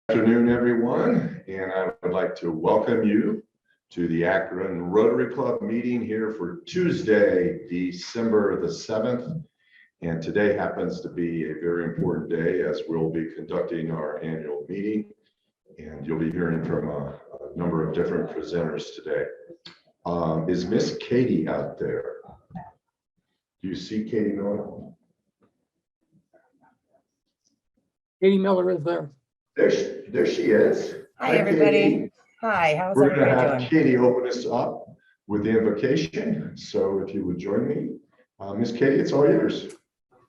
Good afternoon, everyone, and I would like to welcome you to the Akron Rotary Club meeting here for Tuesday, December the 7th. And today happens to be a very important day as we'll be conducting our annual meeting. And you'll be hearing from a number of different presenters today. Is Miss Katie out there? Do you see Katie Miller? Katie Miller is there. There she is. Hi, everybody. Katie. Hi, how's We're going to everybody have doing? Katie open us up with the invocation. So if you would join me, Miss Katie, it's all yours.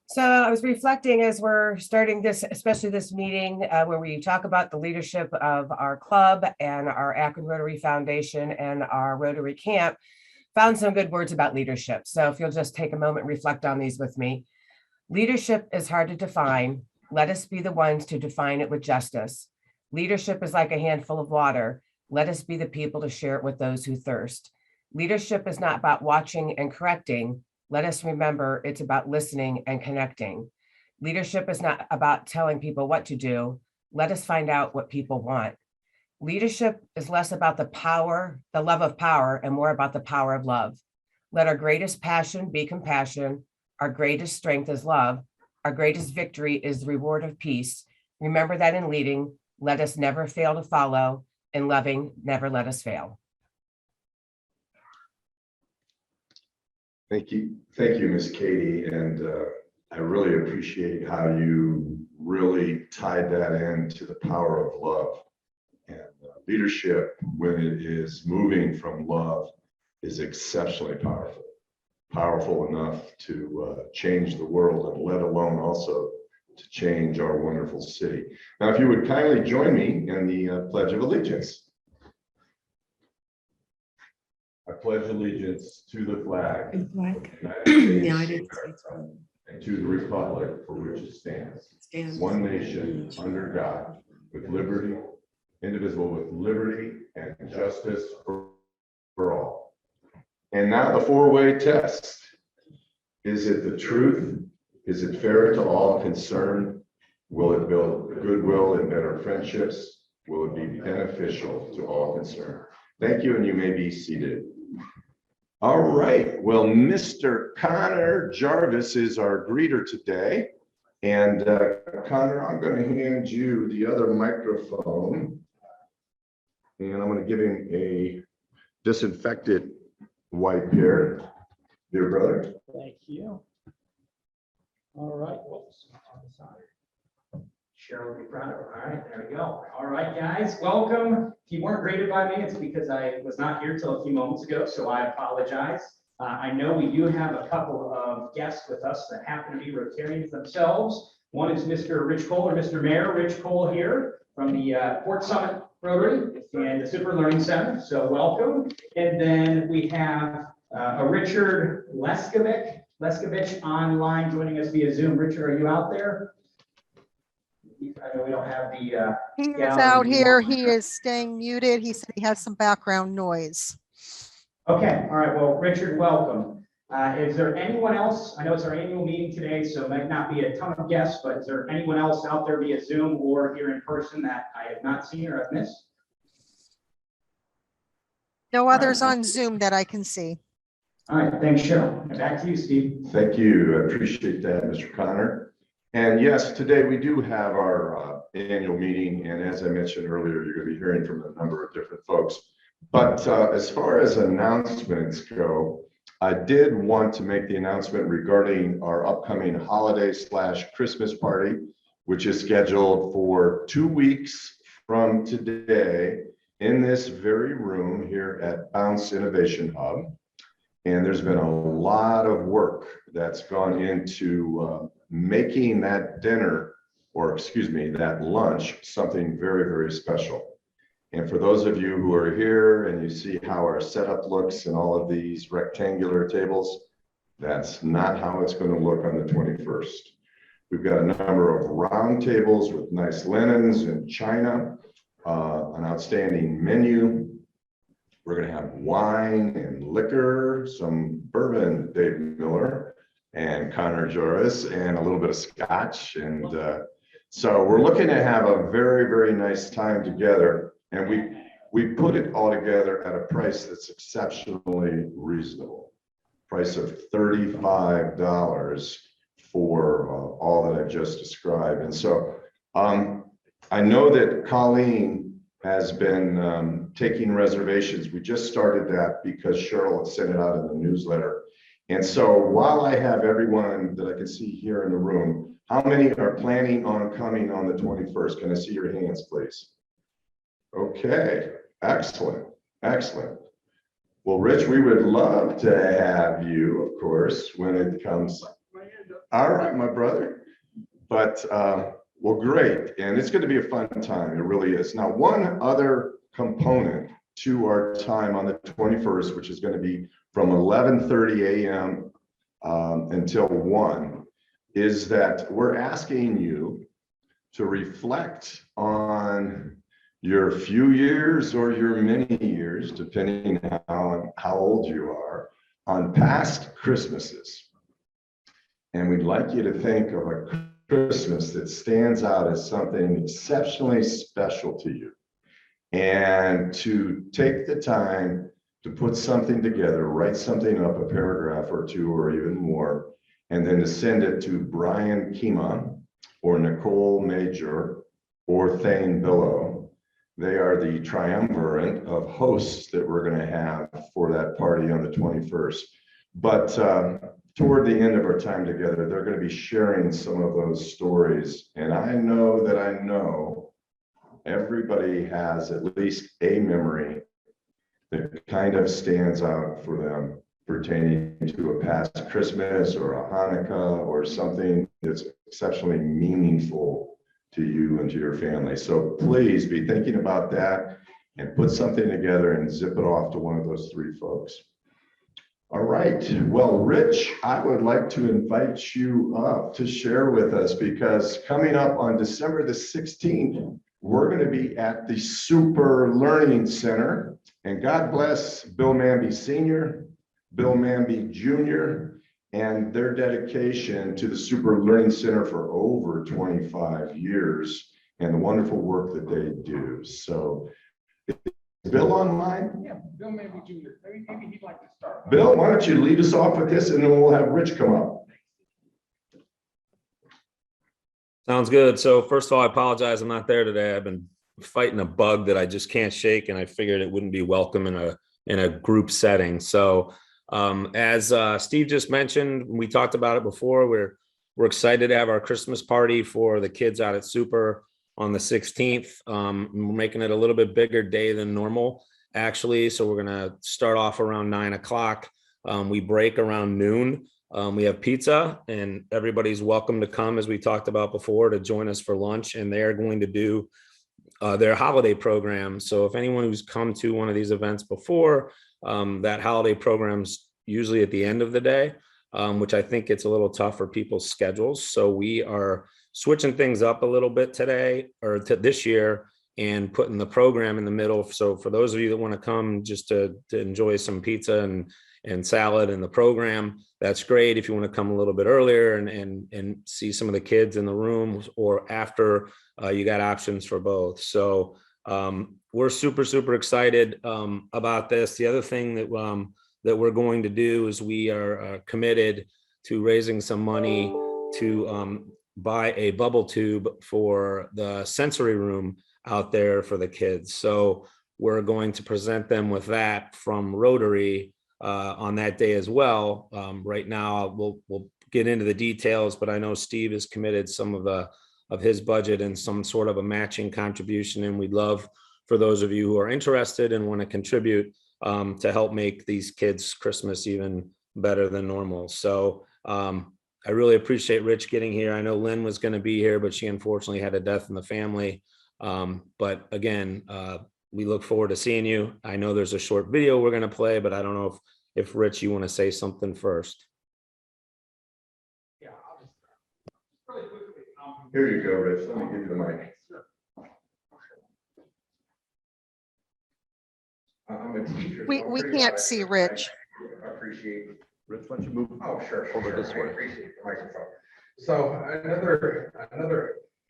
So I was reflecting as we're starting this, especially this meeting where we talk about the leadership of our club and our Akron Rotary Foundation and our Rotary Camp, found some good words about leadership. So if you'll just take a moment and reflect on these with me. Leadership is hard to define. Let us be the ones to define it with justice. Leadership is like a handful of water. Let us be the people to share it with those who thirst. Leadership is not about watching and correcting. Let us remember it's about listening and connecting. Leadership is not about telling people what to do. Let us find out what people want. Leadership is less about the power, the love of power, and more about the power of love. Let our greatest passion be compassion. Our greatest strength is love. Our greatest victory is the reward of peace. Remember that in leading, let us never fail to follow. In loving, never let us fail. Thank you, Miss Katie. And I really appreciate how you really tied that into the power of love. And leadership, when it is moving from love, is exceptionally powerful. Powerful enough to change the world, and let alone also to change our wonderful city. Now, if you would kindly join me in the Pledge of Allegiance. I pledge allegiance to the flag of the United States and to the republic for which it stands, one nation under God, with liberty, indivisible, with liberty and justice for all. And now the four-way test. Is it the truth? Is it fair to all concerned? Will it build goodwill and better friendships? Will it be beneficial to all concerned? Thank you, and you may be seated. All right, well, Mr. Connor Jarvis is our greeter today. And Connor, I'm going to hand you the other microphone. And I'm going to give him a disinfected wipe here, dear brother. Thank you. All right. Whoops. Share will be proud of it. All right, there we go. All right, guys, welcome. If you weren't greeted by me, it's because I was not here till a few moments ago, so I apologize. I know we do have a couple of guests with us that happen to be Rotarians themselves. One is Mr. Rich Cole, or Mr. Mayor Rich Cole here from the Fort Summit Rotary and the Super Learning Center, so welcome. And then we have a Richard Leskovich online joining us via Zoom. Richard, are you out there? I know we don't have the. He is out here. He is staying muted. He said he has some background noise. Okay, all right. Well, Richard, welcome. Is there anyone else? I know it's our annual meeting today, so it might not be a ton of guests, but is there anyone else out there via Zoom or here in person that I have not seen or have missed? No others on Zoom that I can see. All right, thanks, Cheryl. And back to you, Steve. Thank you. I appreciate that, Mr. Connor. And yes, today we do have our annual meeting. And as I mentioned earlier, you're going to be hearing from a number of different folks. But as far as announcements go, I did want to make the announcement regarding our upcoming holiday/Christmas party, which is scheduled for 2 weeks from today in this very room here at Bounce Innovation Hub. And there's been a lot of work that's gone into making that dinner, or excuse me, that lunch, something very, very special. And for those of you who are here and you see how our setup looks and all of these rectangular tables, that's not how it's going to look on the 21st. We've got a number of round tables with nice linens and china, an outstanding menu. We're going to have wine and liquor, some bourbon, Dave Miller and Connor Jarvis, and a little bit of scotch, and So we're looking to have a very, very nice time together, and we put it all together at a price that's exceptionally reasonable. Price of $35 for all that I've just described. And so I know that Colleen has been taking reservations. We just started that because Cheryl had sent it out in the newsletter. And so while I have everyone that I can see here in the room, how many are planning on coming on the 21st? Can I see your hands, please? Okay, excellent, excellent. Well, Rich, we would love to have you, of course, when it comes. All right, my brother. But, well, great. And it's going to be a fun time. It really is. Now, one other component to our time on the 21st, which is going to be from 11:30 a.m. Until 1, is that we're asking you to reflect on your few years or your many years, depending on how old you are, on past Christmases. And we'd like you to think of a Christmas that stands out as something exceptionally special to you. And to take the time to put something together, write something up, a paragraph or two or even more, and then to send it to Brian Kima or Nicole Major or Thane Billow. They are the triumvirate of hosts that we're going to have for that party on the 21st. But toward the end of our time together, they're going to be sharing some of those stories. And I know everybody has at least a memory that kind of stands out for them pertaining to a past Christmas or a Hanukkah or something that's exceptionally meaningful to you and to your family. So please be thinking about that and put something together and zip it off to one of those 3 folks. All right. Well, Rich, I would like to invite you up to share with us, because coming up on December the 16th, we're going to be at the Super Learning Center, and God bless Bill Manby Sr., Bill Manby Jr., and their dedication to the Super Learning Center for over 25 years and the wonderful work that they do. So, is Bill online? Yeah, Bill Manby Jr. Maybe he'd like to start. Bill, why don't you lead us off with this, and then we'll have Rich come up. Sounds good. So first of all, I apologize. I'm not there today. I've been fighting a bug that I just can't shake, and I figured it wouldn't be welcome in a group setting. So as Steve just mentioned, we talked about it before. We're excited to have our Christmas party for the kids out at Super on the 16th. We're making it a little bit bigger day than normal, actually. So we're gonna start off around 9 o'clock. We break around noon. We have pizza, and everybody's welcome to come, as we talked about before, to join us for lunch. And they are going to do their holiday program. So if anyone who's come to one of these events before, that holiday program's usually at the end of the day, which I think it's a little tough for people's schedules. So we are switching things up a little bit today, or this year, and putting the program in the middle. So for those of you that want to come just to enjoy some pizza and salad and the program, that's great. If you want to come a little bit earlier and see some of the kids in the room or after, you got options for both. So we're super excited about this. The other thing that we're going to do is we are committed to raising some money to buy a bubble tube for the sensory room out there for the kids. So we're going to present them with that from Rotary on that day as well. Right now, we'll get into the details, but I know Steve has committed some of his budget and some sort of a matching contribution, and we'd love for those of you who are interested and want to contribute to help make these kids' Christmas even better than normal. So I really appreciate Rich getting here. I know Lynn was going to be here, but she unfortunately had a death in the family. But again, we look forward to seeing you. I know there's a short video we're going to play, but I don't know if Rich, you want to say something first. Yeah, I'll just really quickly. Here you go, Rich. Let me give you the mic. I'm a teacher. We can't see Rich. I appreciate it. Rich, why don't you move? Oh, sure. Over this way. I appreciate the microphone. So another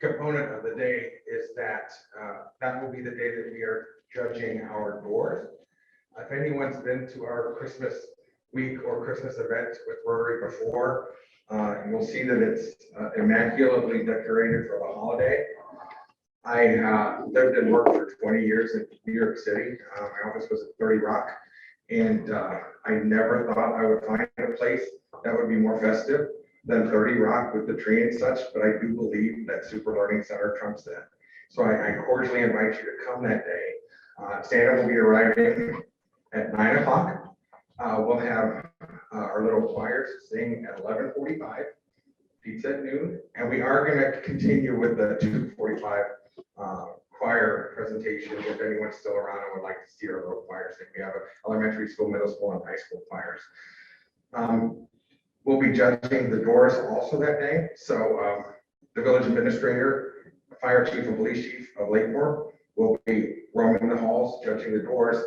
component of the day is that that will be the day that we are judging our doors. If anyone's been to our Christmas week or Christmas event with Rotary before, you'll see that it's immaculately decorated for the holiday. I lived and worked for 20 years in New York City. My office was at 30 Rock, and I never thought I would find a place that would be more festive than 30 Rock with the tree and such, but I do believe that Super Learning Center trumps that. So I cordially invite you to come that day. Santa will be arriving at 9 o'clock. We'll have our little choirs sing at 11:45, pizza at noon, and we are going to continue with the 2:45 choir presentation. If anyone's still around and would like to see our little choirs, we have elementary school, middle school, and high school choirs. We'll be judging the doors also that day. So the village administrator, fire chief, and police chief of Lakemore will be roaming the halls, judging the doors.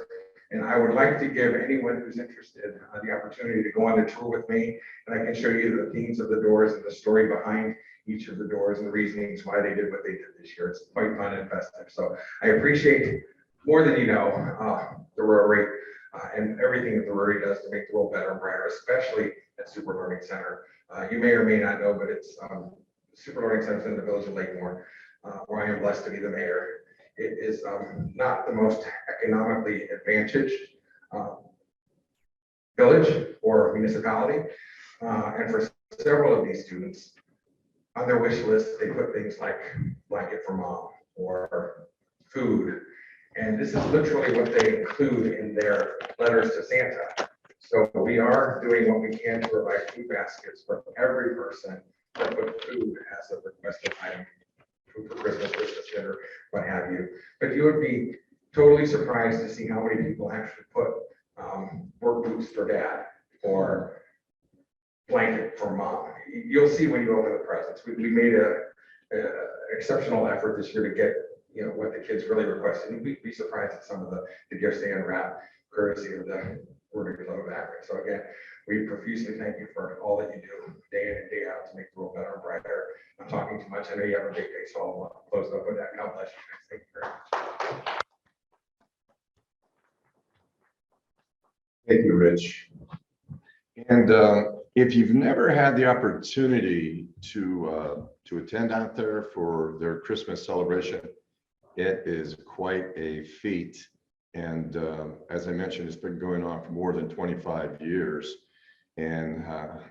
And I would like to give anyone who's interested the opportunity to go on the tour with me, and I can show you the themes of the doors and the story behind each of the doors and the reasonings why they did what they did this year. It's quite fun and festive. So I appreciate more than you know the Rotary and everything that the Rotary does to make the world better and brighter, especially at Super Learning Center. You may or may not know, but it's Super Learning Center in the village of Lakemore, where I am blessed to be the mayor. It is not the most economically advantaged village or municipality. And for several of these students, on their wish list, they put things like blanket for mom or food. And this is literally what they include in their letters to Santa. So we are doing what we can to provide food baskets for every person that put food as a requested item. Food for Christmas, Christmas dinner, what have you. But you would be totally surprised to see how many people actually put work boots for dad or blanket for mom. You'll see when you open the presents. We made a exceptional effort this year to get what the kids really requested. And we'd be surprised at some of the gifts they unwrap, courtesy of the Rotary Club of Akron. So again, we profusely thank you for all that you do day in and day out to make the world better and brighter. I'm talking too much. I know you have a big day, so I'll close up with that. God bless you guys. Thank you very much. Thank you, Rich. And if you've never had the opportunity to attend out there for their Christmas celebration, it is quite a feat. And as I mentioned, it's been going on for more than 25 years. And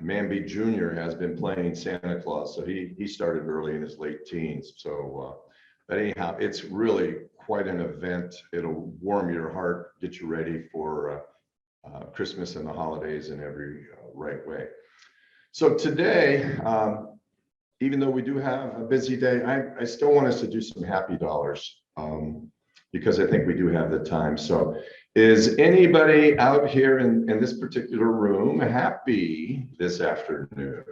Manby Jr. has been playing Santa Claus, so he started early in his late teens. So, but anyhow, it's really quite an event. It'll warm your heart, get you ready for Christmas and the holidays in every right way. So today, even though we do have a busy day, I still want us to do some happy dollars because I think we do have the time. So is anybody out here in this particular room happy this afternoon?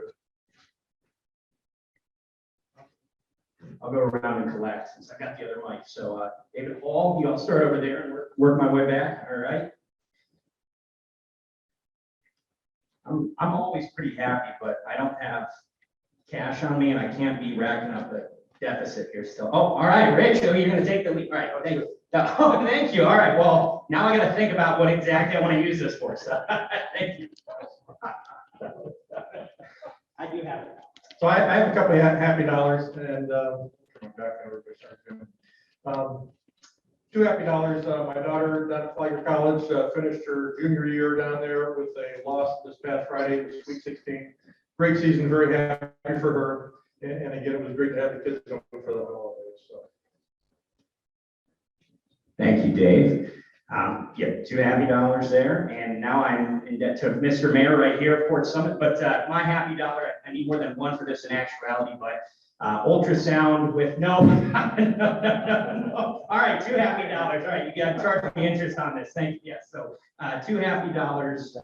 I'll go around and collect since I got the other mic. So David Paul, I'll start over there and work my way back. All right. I'm always pretty happy, but I don't have cash on me and I can't be racking up a deficit here still. Oh, all right, Rich, so you're gonna take the lead. All right, oh, thank you. Oh, thank you. All right, well, now I gotta think about what exactly I want to use this for. So thank you. I do have it. So I have a couple of happy dollars and two happy dollars. My daughter down at Flagler College finished her junior year down there with a loss this past Friday. It was Sweet 16. Great season, very happy for her. And again, it was great to have the kids going for the holidays. So. Thank you, Dave. Yeah, two happy dollars there. And now I'm in debt to Mr. Mayor right here at Fort Summit. But my happy dollar, I need more than one for this in actuality, but ultrasound with no. All right, two happy dollars. All right, you got to charge me interest on this. Thank you. Yes, so two happy dollars.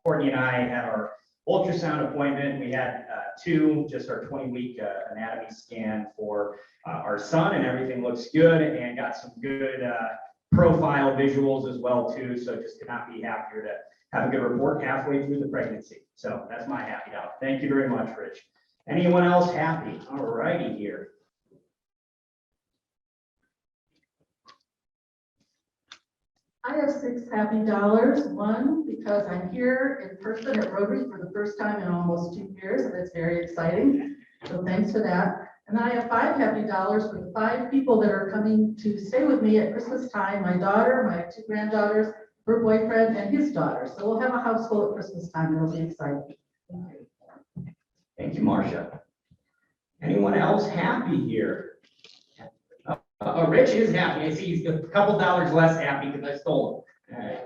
Courtney and I had our ultrasound appointment. We had just our 20-week anatomy scan for our son, and everything looks good, and got some good profile visuals as well too. So just could not be happier to have a good report halfway through the pregnancy. So that's my happy dollar. Thank you very much, Rich. Anyone else happy? All righty here. I have $6 happy. One, because I'm here in person at Rotary for the first time in almost 2 years, and it's very exciting. So thanks for that. And then I have $5 happy for the 5 people that are coming to stay with me at Christmas time. My daughter, my 2 granddaughters, her boyfriend, and his daughter. So we'll have a house full at Christmas time. It'll be exciting. Thank you, Marcia. Anyone else happy here? Rich is happy. I see he's a couple dollars less happy because I stole him. All right.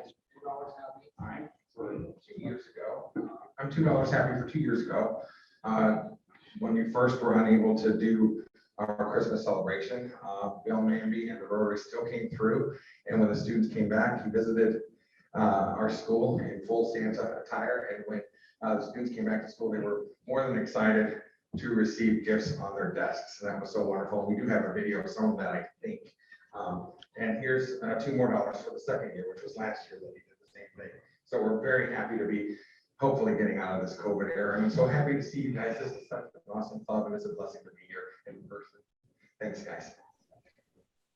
All right, for 2 years ago. I'm $2 happy for 2 years ago. When we first were unable to do our Christmas celebration, Bill Manby and the Rotary still came through. And when the students came back, he visited our school in full Santa attire. And when the students came back to school, they were more than excited to receive gifts on their desks. And that was so wonderful. We do have a video of some of that, I think. And here's $2 more for the second year, which was last year that we did the same thing. So we're very happy to be hopefully getting out of this COVID era. And I'm so happy to see you guys. This is such an awesome club, and it's a blessing to be here in person. Thanks, guys.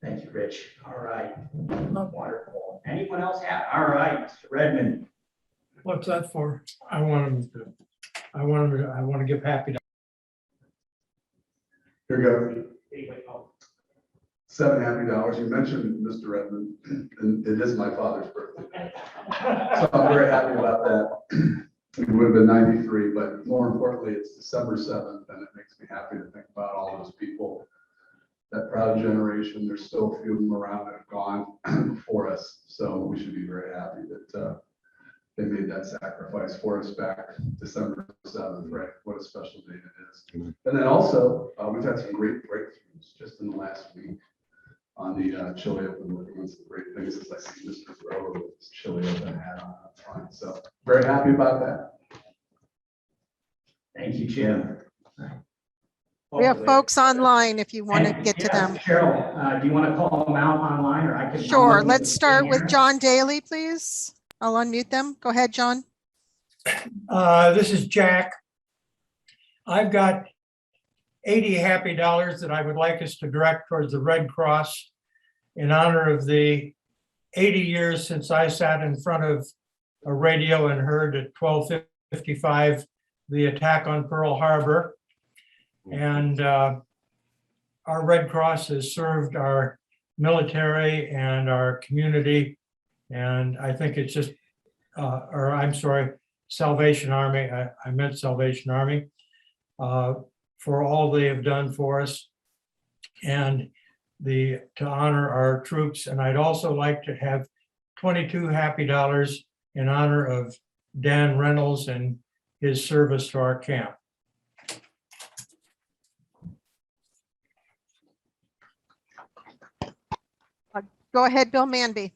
Thank you, Rich. All right. Wonderful. Anyone else have? All right, Mr. Redmond. What's that for? I want to give happy. Here you Anyway, go. $7 happy. You mentioned Mr. Redmond, and it is my father's birthday. So I'm very happy about that. It would have been 93, but more importantly, it's December 7th, and it makes me happy to think about all those people, that proud generation. There's still a few of them around that have gone before us. So we should be very happy that they made that sacrifice for us back December 7th, right? What a special day it is. And then also, we've had some great breakthroughs just in the last week on the Chili Open. Working on some great things as I see Mr. Grover with his Chili Open hat on up front. So very happy about that. Thank you, Jim. We have folks online if you want to get to them. Cheryl, do you want to call them out online, or I can? Sure, let's start with John Daly, please. I'll unmute them. Go ahead, John. This is Jack. I've got $80 happy that I would like us to direct towards the Red Cross in honor of the 80 years since I sat in front of a radio and heard at 12:55 the attack on Pearl Harbor. And our Red Cross has served our military and our community. And I think it's just, Salvation Army. I meant Salvation Army. For all they have done for us and to honor our troops. And I'd also like to have $22 happy in honor of Dan Reynolds and his service to our camp. Go ahead, Bill Manby.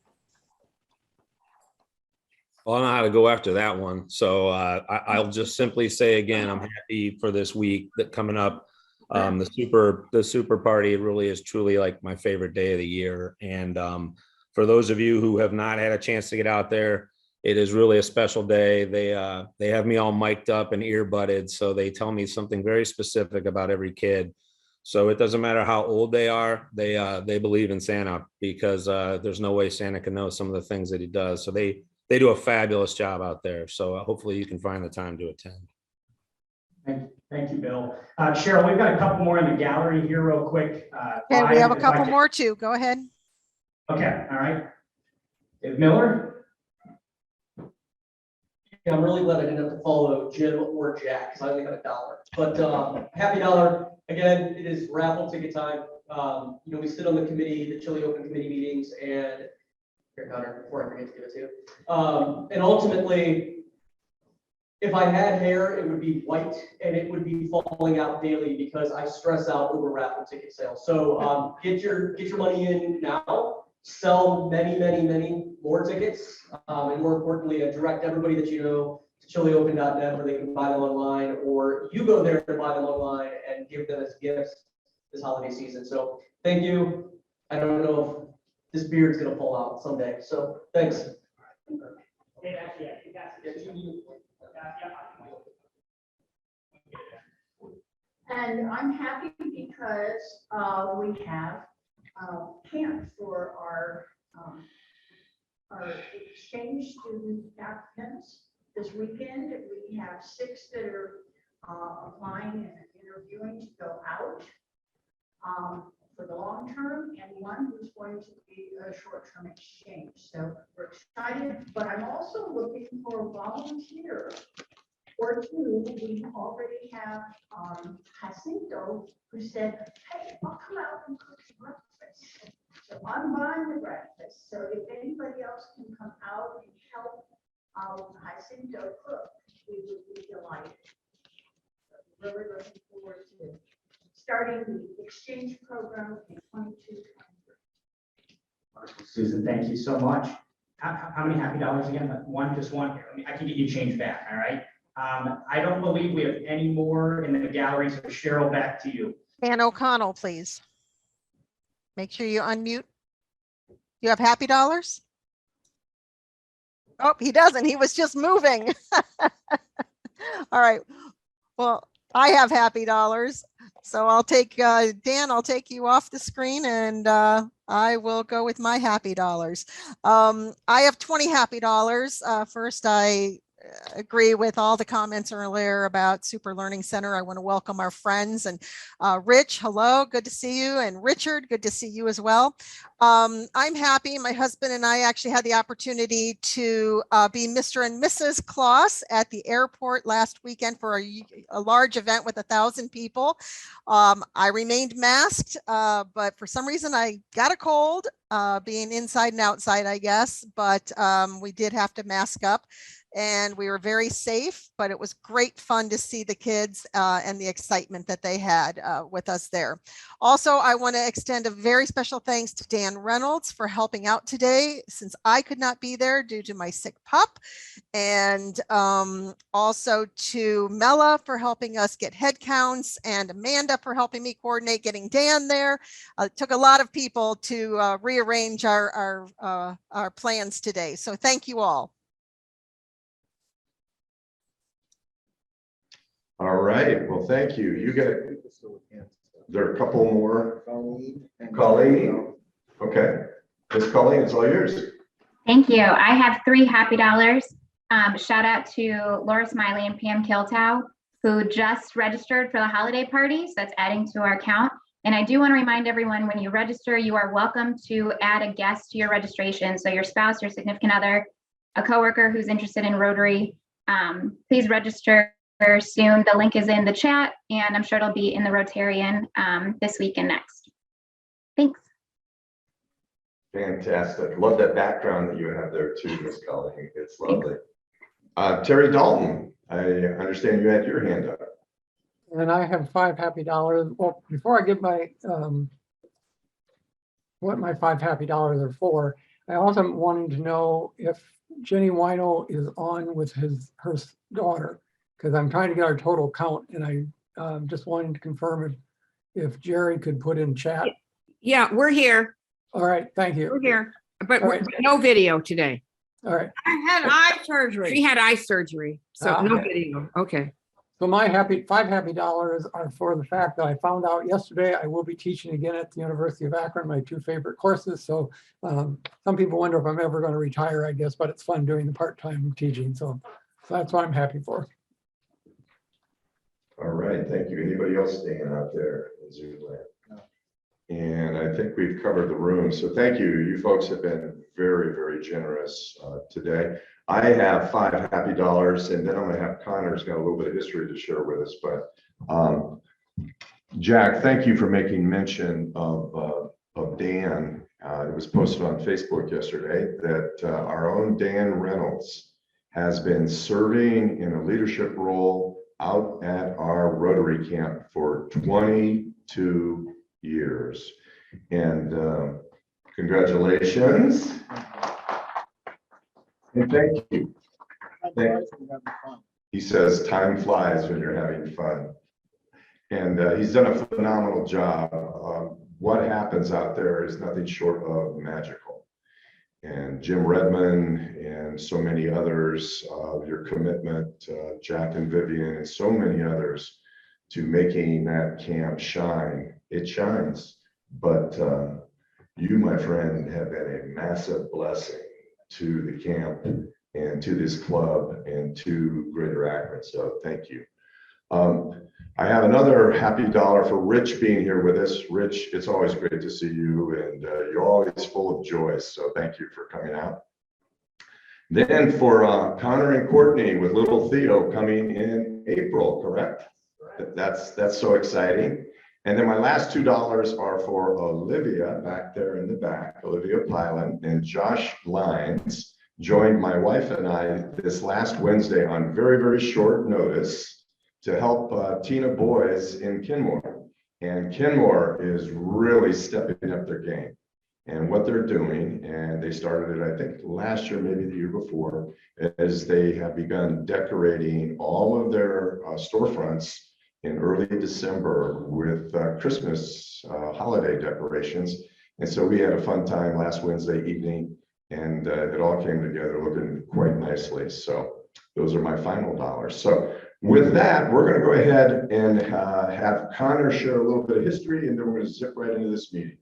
Well, I don't know how to go after that one. So I'll just simply say again, I'm happy for this week that coming up. The super party really is truly like my favorite day of the year. And for those of you who have not had a chance to get out there, it is really a special day. They have me all mic'd up and earbudded. So they tell me something very specific about every kid. So it doesn't matter how old they are, they believe in Santa because there's no way Santa can know some of the things that he does. So they do a fabulous job out there. So hopefully you can find the time to attend. Thank you, Bill. Cheryl, we've got a couple more in the gallery here real quick. Okay, we have a couple more too. Go ahead. Okay, all right. Dave Miller? Yeah, I'm really glad I didn't have to follow Jim or Jack because I only had $1. But happy $. Again, it is raffle ticket time. We sit on the committee, the Chili Open committee meetings, and here, Connor, before I forget to give it to you. And ultimately, if I had hair, it would be white and it would be falling out daily because I stress out over raffle ticket sales. So get your money in now. Sell many more tickets, and more importantly, direct everybody that you know to chiliopen.net where they can buy them online, or you go there to buy them online and give them as gifts this holiday season. So thank you. I don't know if this beard's gonna pull out someday. So thanks. And I'm happy because we have camp for our our exchange student applicants. This weekend, we have 6 that are applying and interviewing to go out for the long term, and 1 who's going to be a short-term exchange. So we're excited, but I'm also looking for a volunteer or 2. We already have Jacinto, who said, hey, I'll come out and cook you breakfast. So I'm buying the breakfast. So if anybody else can come out and help Jacinto cook, we would be delighted. Really looking forward to starting the exchange program in 22-23. Susan, thank you so much. How many happy dollars again? Just one here. I can get you change back, all right? I don't believe we have any more in the gallery, so Cheryl, back to you. Dan O'Connell, please. Make sure you unmute. You have happy dollars? Oh, he doesn't. He was just moving. All right. Well, I have happy dollars. So I'll take, Dan, I'll take you off the screen and I will go with my happy dollars. I have 20 happy dollars. First, I agree with all the comments earlier about Super Learning Center. I want to welcome our friends and Rich, hello, good to see you. And Richard, good to see you as well. I'm happy. My husband and I actually had the opportunity to be Mr. and Mrs. Claus at the airport last weekend for a large event with 1,000 people. I remained masked, but for some reason I got a cold, being inside and outside, I guess, but we did have to mask up. And we were very safe, but it was great fun to see the kids and the excitement that they had with us there. Also, I want to extend a very special thanks to Dan Reynolds for helping out today since I could not be there due to my sick pup. And also to Mela for helping us get head counts and Amanda for helping me coordinate getting Dan there. It took a lot of people to rearrange our plans today. So thank you all. All right, well, thank you. You get, there are a couple more. Colleen. Okay, Miss Colleen, it's all yours. Thank you. I have 3 happy dollars. Shout out to Laura Smiley and Pam Kiltow, who just registered for the holiday party. So that's adding to our count. And I do want to remind everyone, when you register, you are welcome to add a guest to your registration. So your spouse, your significant other, a coworker who's interested in Rotary, please register soon. The link is in the chat, and I'm sure it'll be in the Rotarian this week and next. Thanks. Fantastic. Love that background that you have there too, Miss Colleen. It's lovely. Terry Dalton, I understand you had your hand up. And I have 5 happy dollars. Well, before I give my what my 5 happy dollars are for, I also wanted to know if Jenny Wino is on with her daughter, because I'm trying to get our total count, and I just wanted to confirm if Jerry could put in chat. Yeah, we're here. All right, thank you. We're here, but All right. no video today. All right. I had eye surgery. She had eye surgery, so no Okay. video. Okay. So my 5 happy dollars are for the fact that I found out yesterday I will be teaching again at the University of Akron, my 2 favorite courses. So some people wonder if I'm ever going to retire, I guess, but it's fun doing the part-time teaching. So that's what I'm happy for. All right, thank you. Anybody else staying out there in Zoom land? No. And I think we've covered the room. So thank you. You folks have been very, very generous today. I have 5 happy dollars, and then I'm going to have Connor's got a little bit of history to share with us. But Jack, thank you for making mention of Dan. It was posted on Facebook yesterday that our own Dan Reynolds has been serving in a leadership role out at our Rotary camp for 22 years. And congratulations. And thank you. He says time flies when you're having fun. And he's done a phenomenal job. What happens out there is nothing short of magical. And Jim Redmond and so many others, your commitment, Jack and Vivian, and so many others to making that camp shine. It shines, but you, my friend, have been a massive blessing to the camp and to this club and to Greater Akron. So thank you. I have another happy dollar for Rich being here with us. Rich, it's always great to see you, and you're always full of joy. So thank you for coming out. Then for Connor and Courtney with little Theo coming in April, correct? That's so exciting. And then my last $2 are for Olivia back there in the back, Olivia Pylan, and Josh Lines joined my wife and I this last Wednesday on very, very short notice to help Tina Boys in Kenmore. And Kenmore is really stepping up their game and what they're doing. And they started it, I think, last year, maybe the year before, as they have begun decorating all of their storefronts in early December with Christmas holiday decorations. And so we had a fun time last Wednesday evening, and it all came together looking quite nicely. So those are my final dollars. So with that, we're going to go ahead and have Connor share a little bit of history, and then we're going to zip right into this meeting.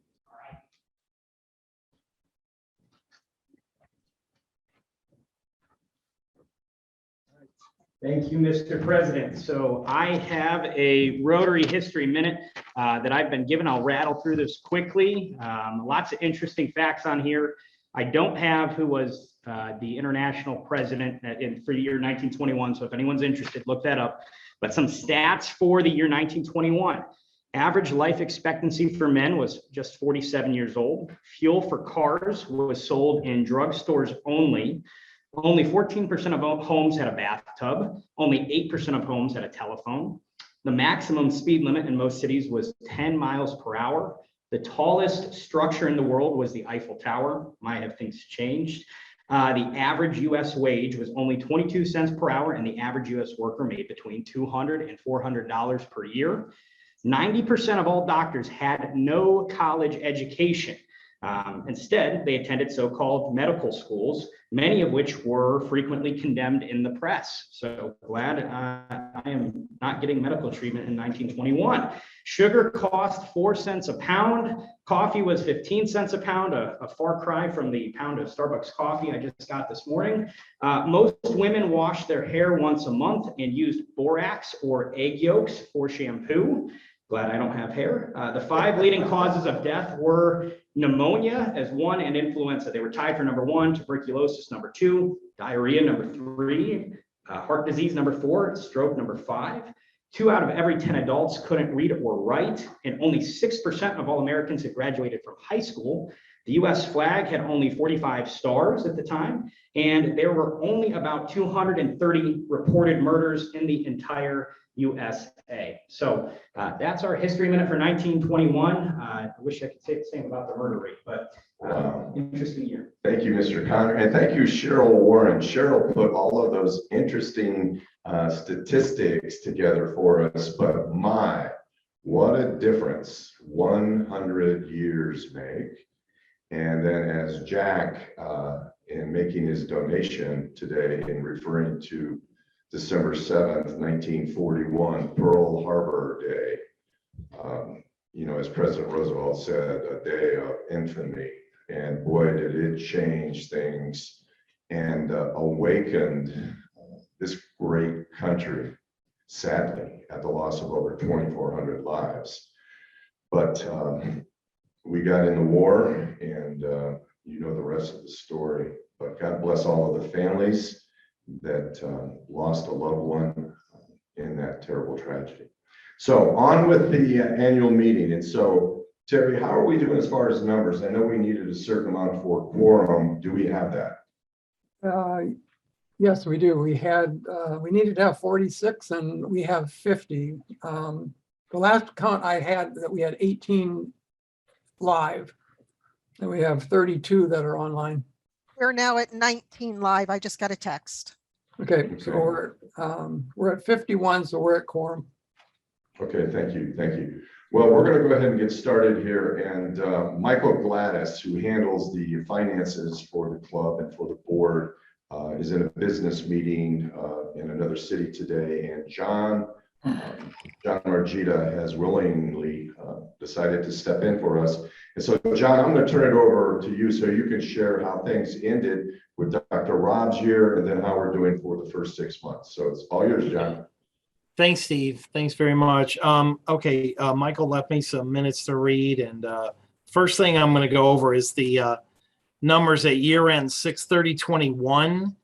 Thank you, Mr. President. So I have a Rotary History Minute that I've been given. I'll rattle through this quickly. Lots of interesting facts on here. I don't have who was the international president for the year 1921. So if anyone's interested, look that up. But some stats for the year 1921. Average life expectancy for men was just 47 years old. Fuel for cars was sold in drugstores only. Only 14% of homes had a bathtub. Only 8% of homes had a telephone. The maximum speed limit in most cities was 10 miles per hour. The tallest structure in the world was the Eiffel Tower. Might have things changed. The average US wage was only 22 cents per hour, and the average US worker made between $200 and $400 per year. 90% of all doctors had no college education. Instead, they attended so-called medical schools, many of which were frequently condemned in the press. So glad I am not getting medical treatment in 1921. Sugar cost 4 cents a pound. Coffee was 15 cents a pound, a far cry from the pound of Starbucks coffee I just got this morning. Most women washed their hair once a month and used borax or egg yolks for shampoo. Glad I don't have hair. The 5 leading causes of death were pneumonia as 1 and influenza. They were tied for number 1, tuberculosis number 2, diarrhea number 3, heart disease number 4, stroke number 5. 2 out of every 10 adults couldn't read or write, and only 6% of all Americans had graduated from high school. The US flag had only 45 stars at the time, and there were only about 230 reported murders in the entire USA. So that's our history minute for 1921. I wish I could say the same about the murder rate, but interesting year. Thank you, Mr. Connor, and thank you, Cheryl Warren. Cheryl put all of those interesting statistics together for us, but my, what a difference 100 years make. And then as Jack, in making his donation today in referring to December 7th, 1941, Pearl Harbor Day. You know, as President Roosevelt said, a day of infamy. And boy, did it change things and awakened this great country, sadly, at the loss of over 2,400 lives. But we got in the war, and you know the rest of the story. But God bless all of the families that lost a loved one in that terrible tragedy. So on with the annual meeting. And so, Terry, how are we doing as far as numbers? I know we needed a certain amount for quorum. Do we have that? Yes, we do. We needed to have 46 and we have 50. The last count I had that we had 18 live, and we have 32 that are online. We're now at 19 live. I just got a text. Okay, so we're at 51, so we're at quorum. Okay, thank you, thank you. Well, we're going to go ahead and get started here. And Michael Gladys, who handles the finances for the club and for the board, is in a business meeting in another city today. And John John Margita has willingly decided to step in for us. And so, John, I'm going to turn it over to you so you can share how things ended with Dr. Rob's year and then how we're doing for the first 6 months. So it's all yours, John. Thanks, Steve. Thanks very much. Okay, Michael left me some minutes to read, and first thing I'm going to go over is the numbers at year end 6/30/21.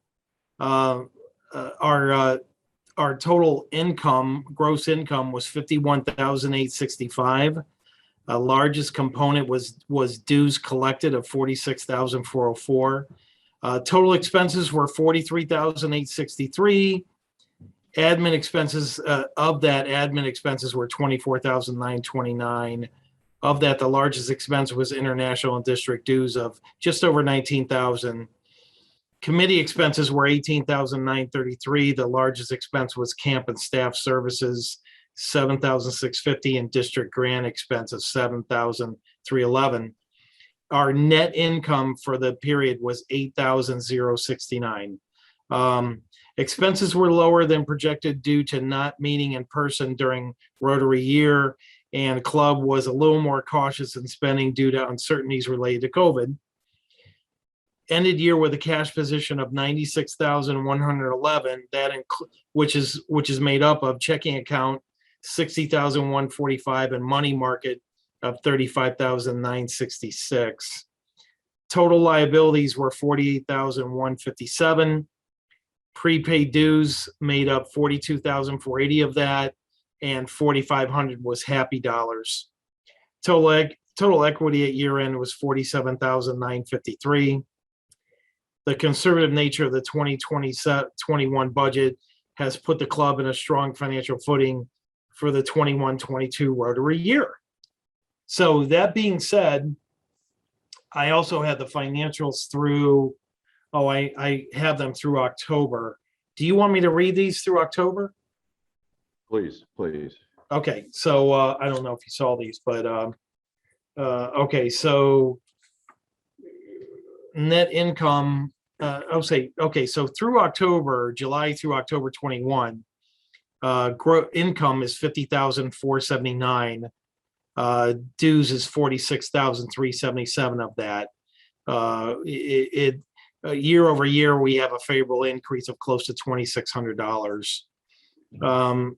Our total income, gross income, was 51,865. Largest component was dues collected of 46,404. Total expenses were 43,863. Admin expenses, of that, admin expenses were 24,929. Of that, the largest expense was international and district dues of just over 19,000. Committee expenses were 18,933. The largest expense was camp and staff services, 7,650, and district grant expense of 7,311. Our net income for the period was 8,069. Expenses were lower than projected due to not meeting in person during Rotary year, and club was a little more cautious in spending due to uncertainties related to COVID. Ended year with a cash position of 96,111, which is made up of checking account 60,145 and money market of 35,966. Total liabilities were 48,157. Prepaid dues made up 42,480 of that, and 4,500 was happy dollars. Total equity at year end was 47,953. The conservative nature of the 2020-21 budget has put the club in a strong financial footing for the 21-22 Rotary year. So that being said, I also had the financials through, I have them through October. Do you want me to read these through October? Please, please. Okay, so I don't know if you saw these, but okay, so net income, so through October, July through October 21, income is 50,479. Dues is 46,377 of that. Year over year, we have a favorable increase of close to $2,600.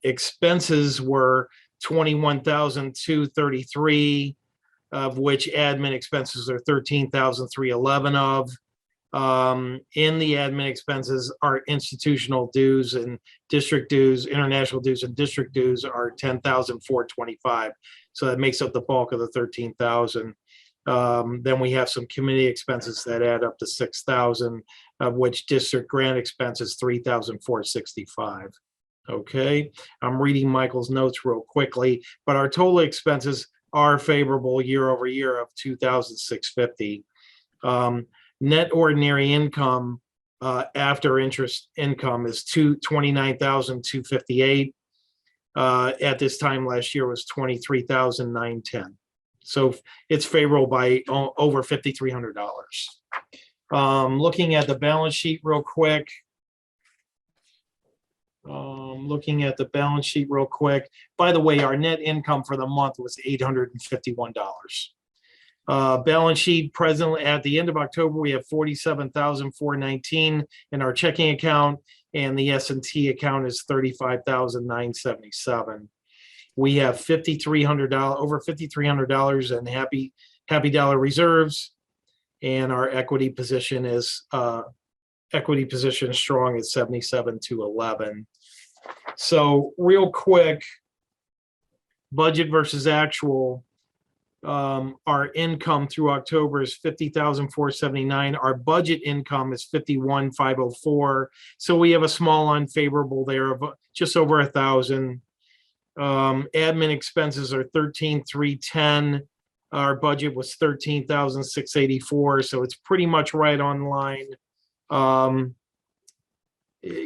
Expenses were 21,233, of which admin expenses are 13,311 of. In the admin expenses, our institutional dues and district dues, international dues and district dues are 10,425. So that makes up the bulk of the 13,000. Then we have some committee expenses that add up to 6,000, of which district grant expenses 3,465. Okay, I'm reading Michael's notes real quickly, but our total expenses are favorable year over year of 2,650. Net ordinary income after interest income is 29,258. At this time last year was 23,910. So it's favorable by over $5,300. Looking at the balance sheet real quick. By the way, our net income for the month was $851. Balance sheet presently at the end of October, we have 47,419 in our checking account, and the S&T account is 35,977. We have over $5,300 in happy dollar reserves, and our equity position is strong at 77,211. So real quick, budget versus actual. Our income through October is 50,479. Our budget income is 51,504. So we have a small unfavorable there of just over 1,000. Admin expenses are 13,310. Our budget was 13,684. So it's pretty much right on line.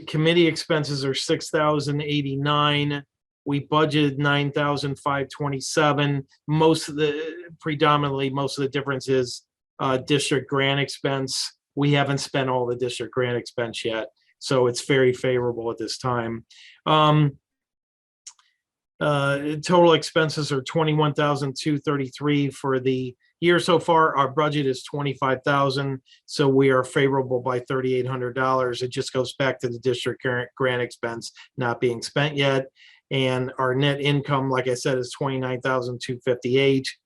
Committee expenses are 6,089. We budgeted 9,527. Most of the difference is district grant expense. We haven't spent all the district grant expense yet, so it's very favorable at this time. Total expenses are 21,233 for the year so far. Our budget is 25,000, so we are favorable by $3,800. It just goes back to the district grant expense not being spent yet. And our net income, like I said, is 29,258,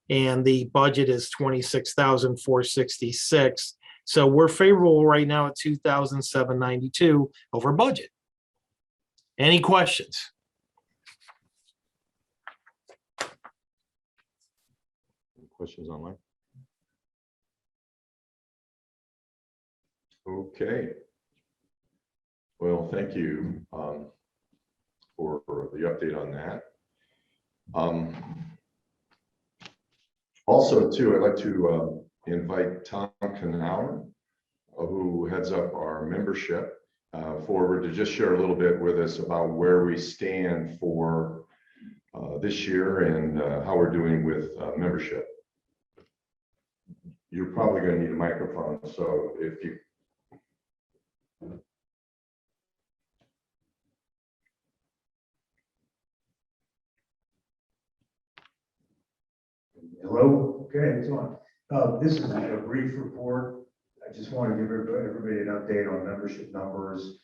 and the budget is 26,466. So we're favorable right now at 2,792 over budget. Any questions? Questions online? Okay. Well, thank you for the update on that. Also, too, I'd like to invite Tom Knauer, who heads up our membership, forward to just share a little bit with us about where we stand for this year and how we're doing with membership. You're probably going to need a microphone, so if you. Hello, okay, it's on. This is a brief report. I just want to give everybody an update on membership numbers.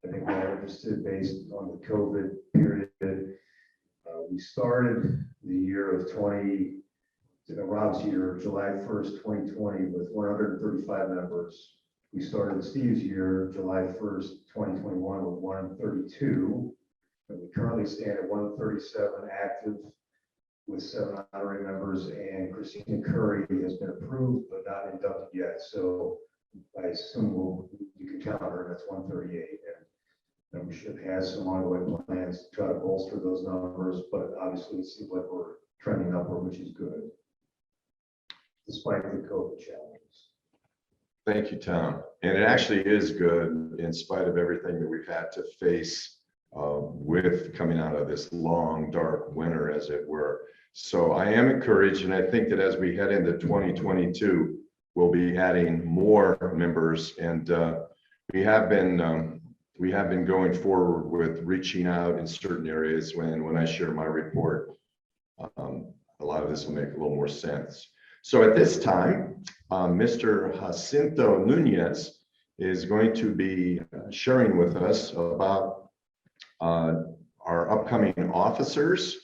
I think we're interested based on the COVID period. We started the year of Rob's year, July 1st, 2020, with 135 members. We started Steve's year, July 1st, 2021, with 132. And we currently stand at 137 active with 7 honorary members, and Christina Curry has been approved but not inducted yet. So I assume you can count her, that's 138. And membership has some ongoing plans to try to bolster those numbers, but obviously it seems like we're trending upward, which is good, despite the COVID challenges. Thank you, Tom. And it actually is good in spite of everything that we've had to face with coming out of this long, dark winter, as it were. So I am encouraged, and I think that as we head into 2022, we'll be adding more members, and we have been going forward with reaching out in certain areas. When I share my report, a lot of this will make a little more sense. So at this time, Mr. Jacinto Nunez is going to be sharing with us about our upcoming officers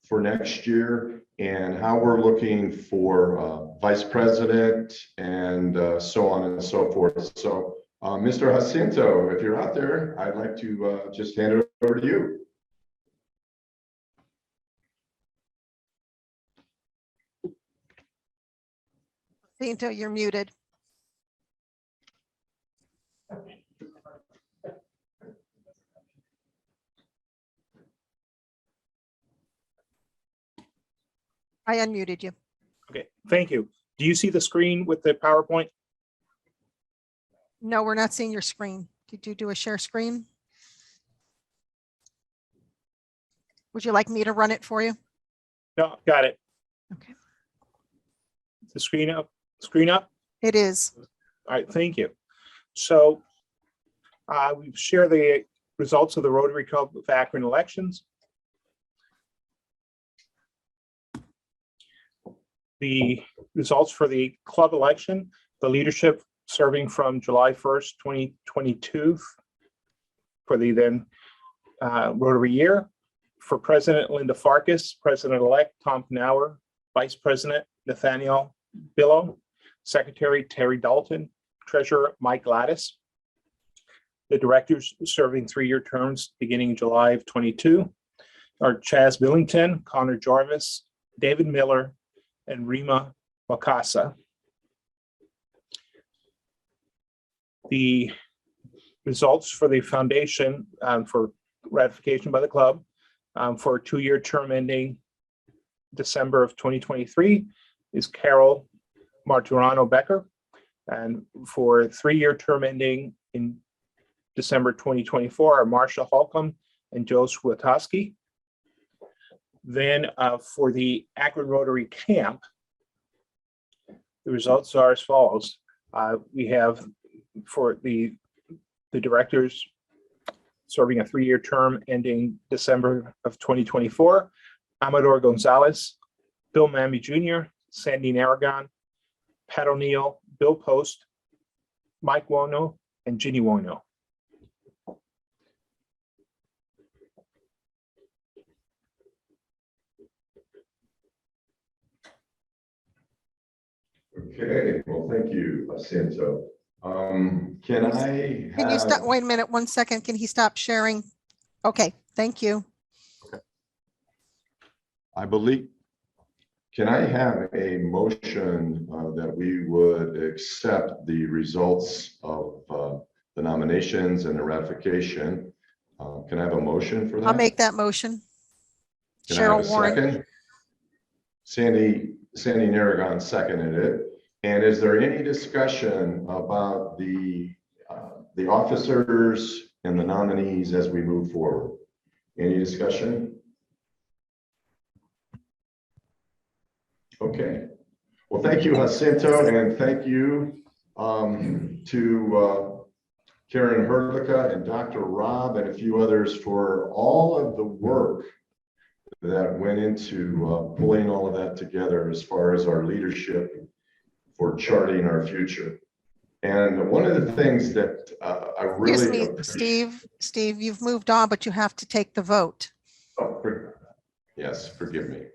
for next year and how we're looking for vice president and so on and so forth. So Mr. Jacinto, if you're out there, I'd like to just hand it over to you. Jacinto, you're muted. I unmuted you. Okay, thank you. Do you see the screen with the PowerPoint? No, we're not seeing your screen. Did you do a share screen? Would you like me to run it for you? No, got it. Okay. The screen up? Screen up? It is. All right, thank you. So we share the results of the Rotary Club of Akron elections. The results for the club election, the leadership serving from July 1st, 2022 for the then Rotary year. For President Linda Farkas, President-elect Tom Knauer, Vice President Nathaniel Billow, Secretary Terry Dalton, Treasurer Mike Gladys. The directors serving 3-year terms beginning July of 22 are Chaz Billington, Connor Jarvis, David Miller, and Rima Wakasa. The results for the foundation for ratification by the club for a 2-year term ending December of 2023 is Carol Marturano Becker, and for a 3-year term ending in December 2024 are Marsha Holcomb and Joe Swatowski. Then for the Akron Rotary Camp, the results are as follows. We have for the directors serving a 3-year term ending December of 2024. Amador Gonzalez, Bill Mamby Jr., Sandy Aragon, Pat O'Neill, Bill Post, Mike Wono, and Ginny Wono. Okay, well, thank you, Jacinto. Can I Can you stop, have, wait a minute, 1 second. Can he stop sharing? Okay, thank you. I believe, can I have a motion that we would accept the results of the nominations and the ratification? Can I have a motion for that? I'll make that motion. Can I have a Cheryl Warren. second? Sandy Narragon seconded it. And is there any discussion about the officers and the nominees as we move forward? Any discussion? Okay. Well, thank you, Jacinto, and thank you to Karen Herdlicka and Dr. Rob and a few others for all of the work that went into pulling all of that together as far as our leadership for charting our future. And one of the things that I really Excuse me, appreciate. Steve, you've moved on, but you have to take the vote. Oh, yes, forgive me.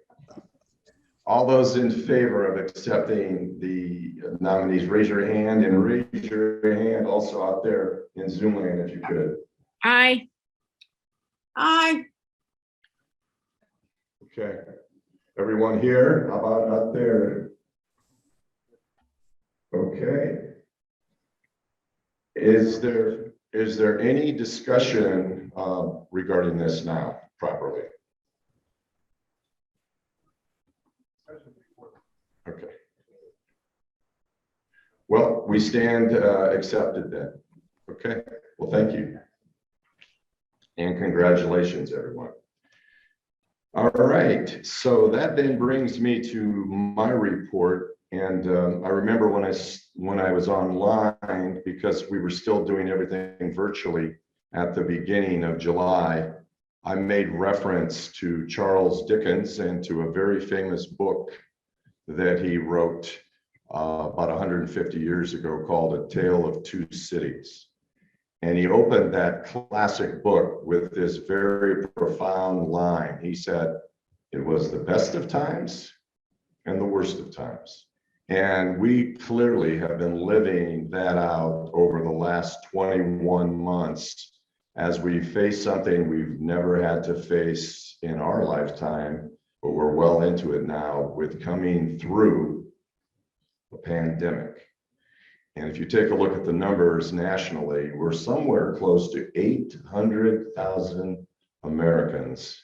All those in favor of accepting the nominees, raise your hand, and raise your hand also out there in Zoom land if you could. Aye. Aye. Okay. Everyone here, how about out there? Okay. Is there any discussion regarding this now properly? Okay. Well, we stand accepted then. Okay. Well, thank you. And congratulations, everyone. All right. So that then brings me to my report. And I remember when I was online, because we were still doing everything virtually at the beginning of July, I made reference to Charles Dickens and to a very famous book that he wrote about 150 years ago called A Tale of Two Cities. And he opened that classic book with this very profound line. He said, "It was the best of times and the worst of times." And we clearly have been living that out over the last 21 months as we face something we've never had to face in our lifetime, but we're well into it now with coming through the pandemic. And if you take a look at the numbers nationally, we're somewhere close to 800,000 Americans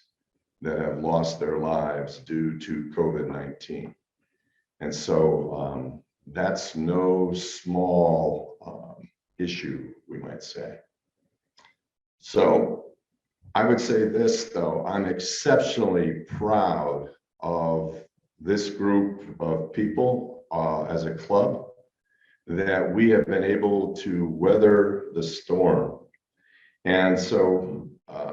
that have lost their lives due to COVID-19. And so that's no small issue, we might say. So I would say this, though, I'm exceptionally proud of this group of people as a club, that we have been able to weather the storm. And so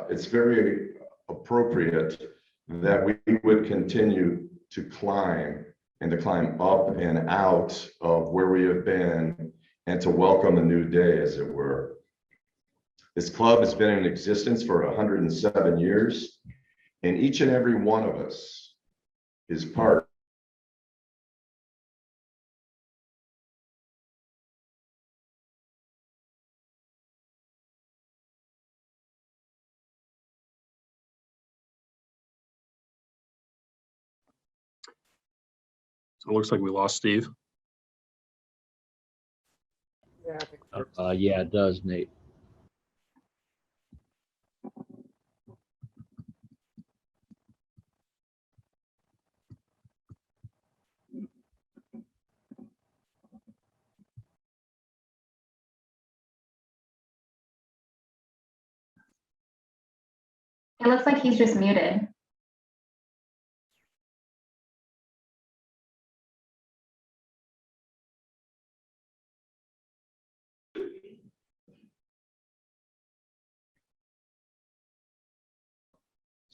it's very appropriate that we would continue to climb and to climb up and out of where we have been and to welcome a new day, as it were. This club has been in existence for 107 years, and each and every one of us is part. So it looks like we lost Steve. Yeah, it does, Nate. It looks like he's just muted.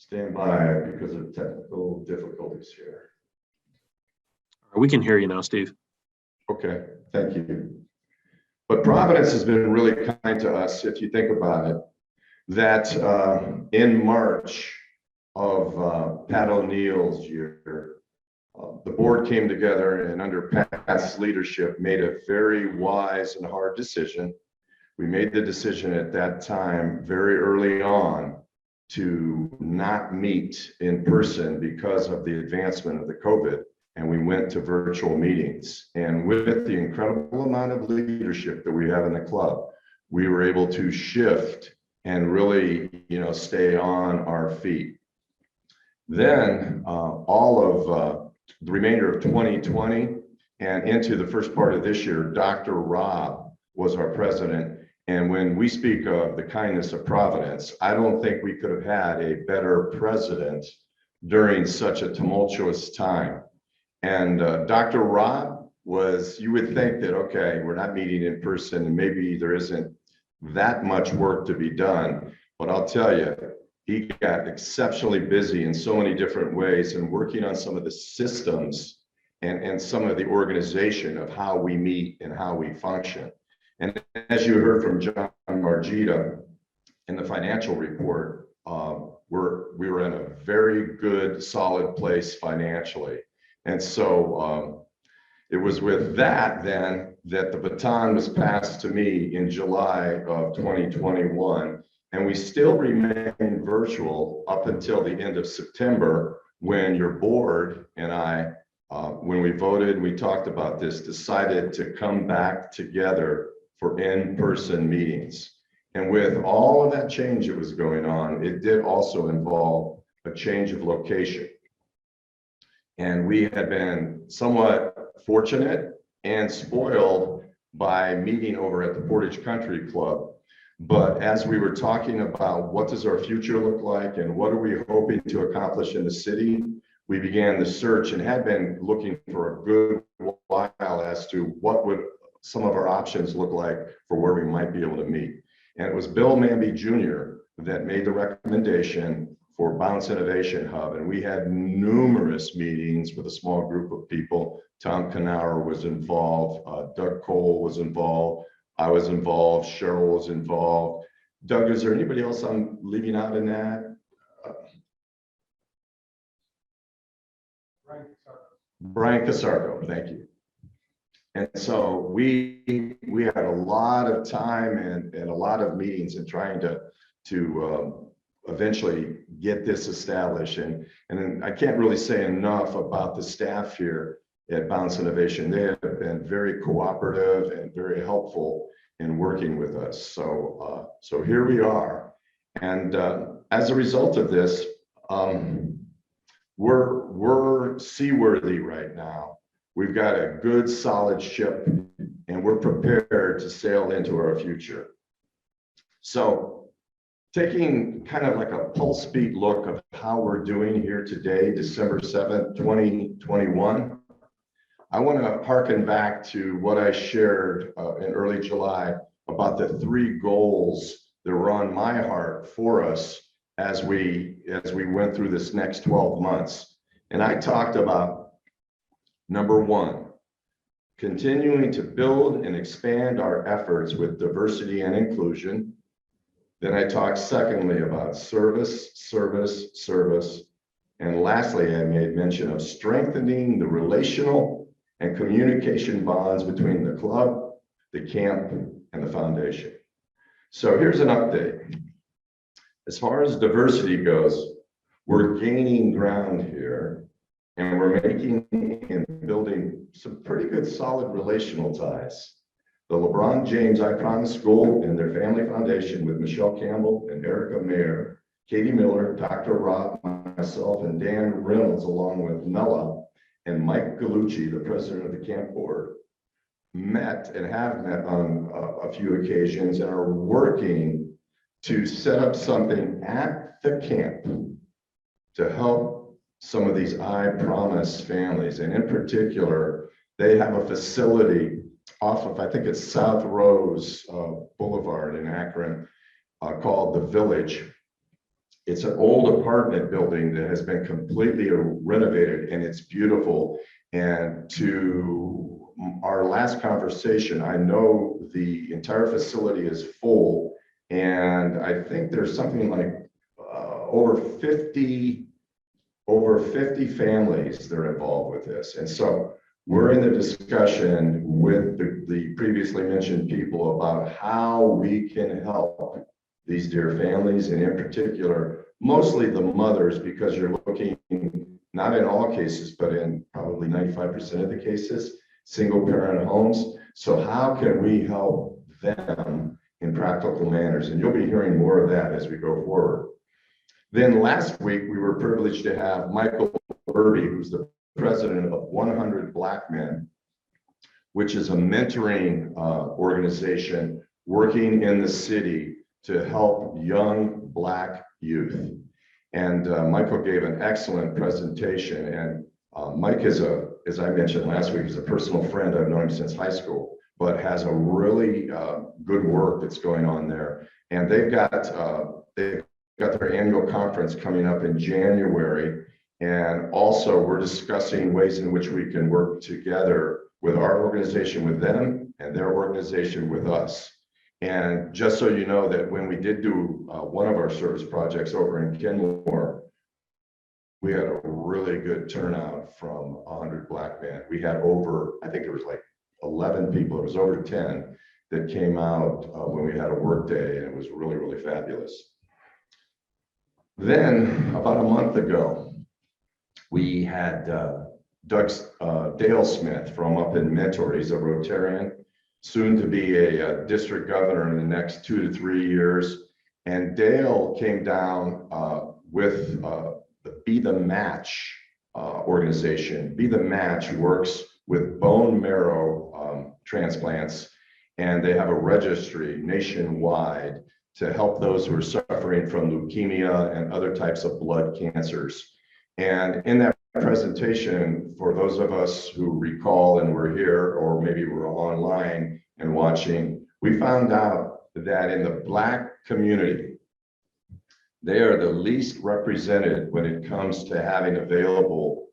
Stand by because of technical difficulties here. We can hear you now, Steve. Okay, thank you. But Providence has been really kind to us, if you think about it, that in March of Pat O'Neill's year, the board came together and under Pat's leadership made a very wise and hard decision. We made the decision at that time, very early on, to not meet in person because of the advancement of the COVID. And we went to virtual meetings. And with the incredible amount of leadership that we have in the club, we were able to shift and really, stay on our feet. Then all of the remainder of 2020 and into the first part of this year, Dr. Rob was our president. And when we speak of the kindness of Providence, I don't think we could have had a better president during such a tumultuous time. And Dr. Rob was, you would think that, okay, we're not meeting in person and maybe there isn't that much work to be done. But I'll tell you, he got exceptionally busy in so many different ways and working on some of the systems and some of the organization of how we meet and how we function. And as you heard from John Margita in the financial report, we were in a very good, solid place financially. And so it was with that then that the baton was passed to me in July of 2021. And we still remain virtual up until the end of September when your board and I, when we voted, we talked about this, decided to come back together for in-person meetings. And with all of that change that was going on, it did also involve a change of location. And we had been somewhat fortunate and spoiled by meeting over at the Portage Country Club. But as we were talking about what does our future look like and what are we hoping to accomplish in the city, we began the search and had been looking for a good while as to what would some of our options look like for where we might be able to meet. And it was Bill Manby Jr. that made the recommendation for Bounce Innovation Hub. And we had numerous meetings with a small group of people. Tom Knauer was involved, Doug Cole was involved, I was involved, Cheryl was involved. Doug, is there anybody else I'm leaving out in that? Brian Casarco, thank you. And so we had a lot of time and a lot of meetings in trying to eventually get this established. And then I can't really say enough about the staff here at Bounce Innovation. They have been very cooperative and very helpful in working with us. So so here we are. And as a result of this, we're seaworthy right now. We've got a good solid ship and we're prepared to sail into our future. So taking kind of like a pulse beat look of how we're doing here today, December 7th, 2021, I want to harken back to what I shared in early July about the 3 goals that were on my heart for us as we went through this next 12 months. And I talked about number 1, continuing to build and expand our efforts with diversity and inclusion. Then I talked secondly about service, service, service. And lastly, I made mention of strengthening the relational and communication bonds between the club, the camp, and the foundation. So here's an update. As far as diversity goes, we're gaining ground here. And we're making and building some pretty good solid relational ties. The LeBron James Icon School and their family foundation with Michelle Campbell and Erica Mayer, Katie Miller, Dr. Rob, myself, and Dan Reynolds, along with Mella and Mike Gallucci, the president of the camp board, met and have met on a few occasions and are working to set up something at the camp to help some of these I Promise families. And in particular, they have a facility off of, I think it's South Rose Boulevard in Akron, called The Village. It's an old apartment building that has been completely renovated and it's beautiful. And to our last conversation, I know the entire facility is full. And I think there's something like over 50 families that are involved with this. And so we're in the discussion with the previously mentioned people about how we can help these dear families, and in particular, mostly the mothers, because you're looking, not in all cases, but in probably 95% of the cases, single parent homes. So how can we help them in practical manners? And you'll be hearing more of that as we go forward. Then last week, we were privileged to have Michael Irby, who's the president of 100 Black Men, which is a mentoring organization working in the city to help young Black youth. And Michael gave an excellent presentation. And Mike is as I mentioned last week, is a personal friend. I've known him since high school, but has a really good work that's going on there. And they've got their annual conference coming up in January. And also we're discussing ways in which we can work together with our organization with them and their organization with us. And just so you know that when we did do one of our service projects over in Kenmore, we had a really good turnout from 100 Black Men. We had over, I think it was like 11 people, it was over 10 that came out when we had a work day, and it was really, really fabulous. Then about a month ago, we had Dale Smith from up in Mentor. He's a Rotarian, soon to be a district governor in the next 2 to 3 years. And Dale came down with the Be the Match organization. Be the Match works with bone marrow transplants, and they have a registry nationwide to help those who are suffering from leukemia and other types of blood cancers. And in that presentation, for those of us who recall and were here, or maybe we're online and watching, we found out that in the Black community, they are the least represented when it comes to having available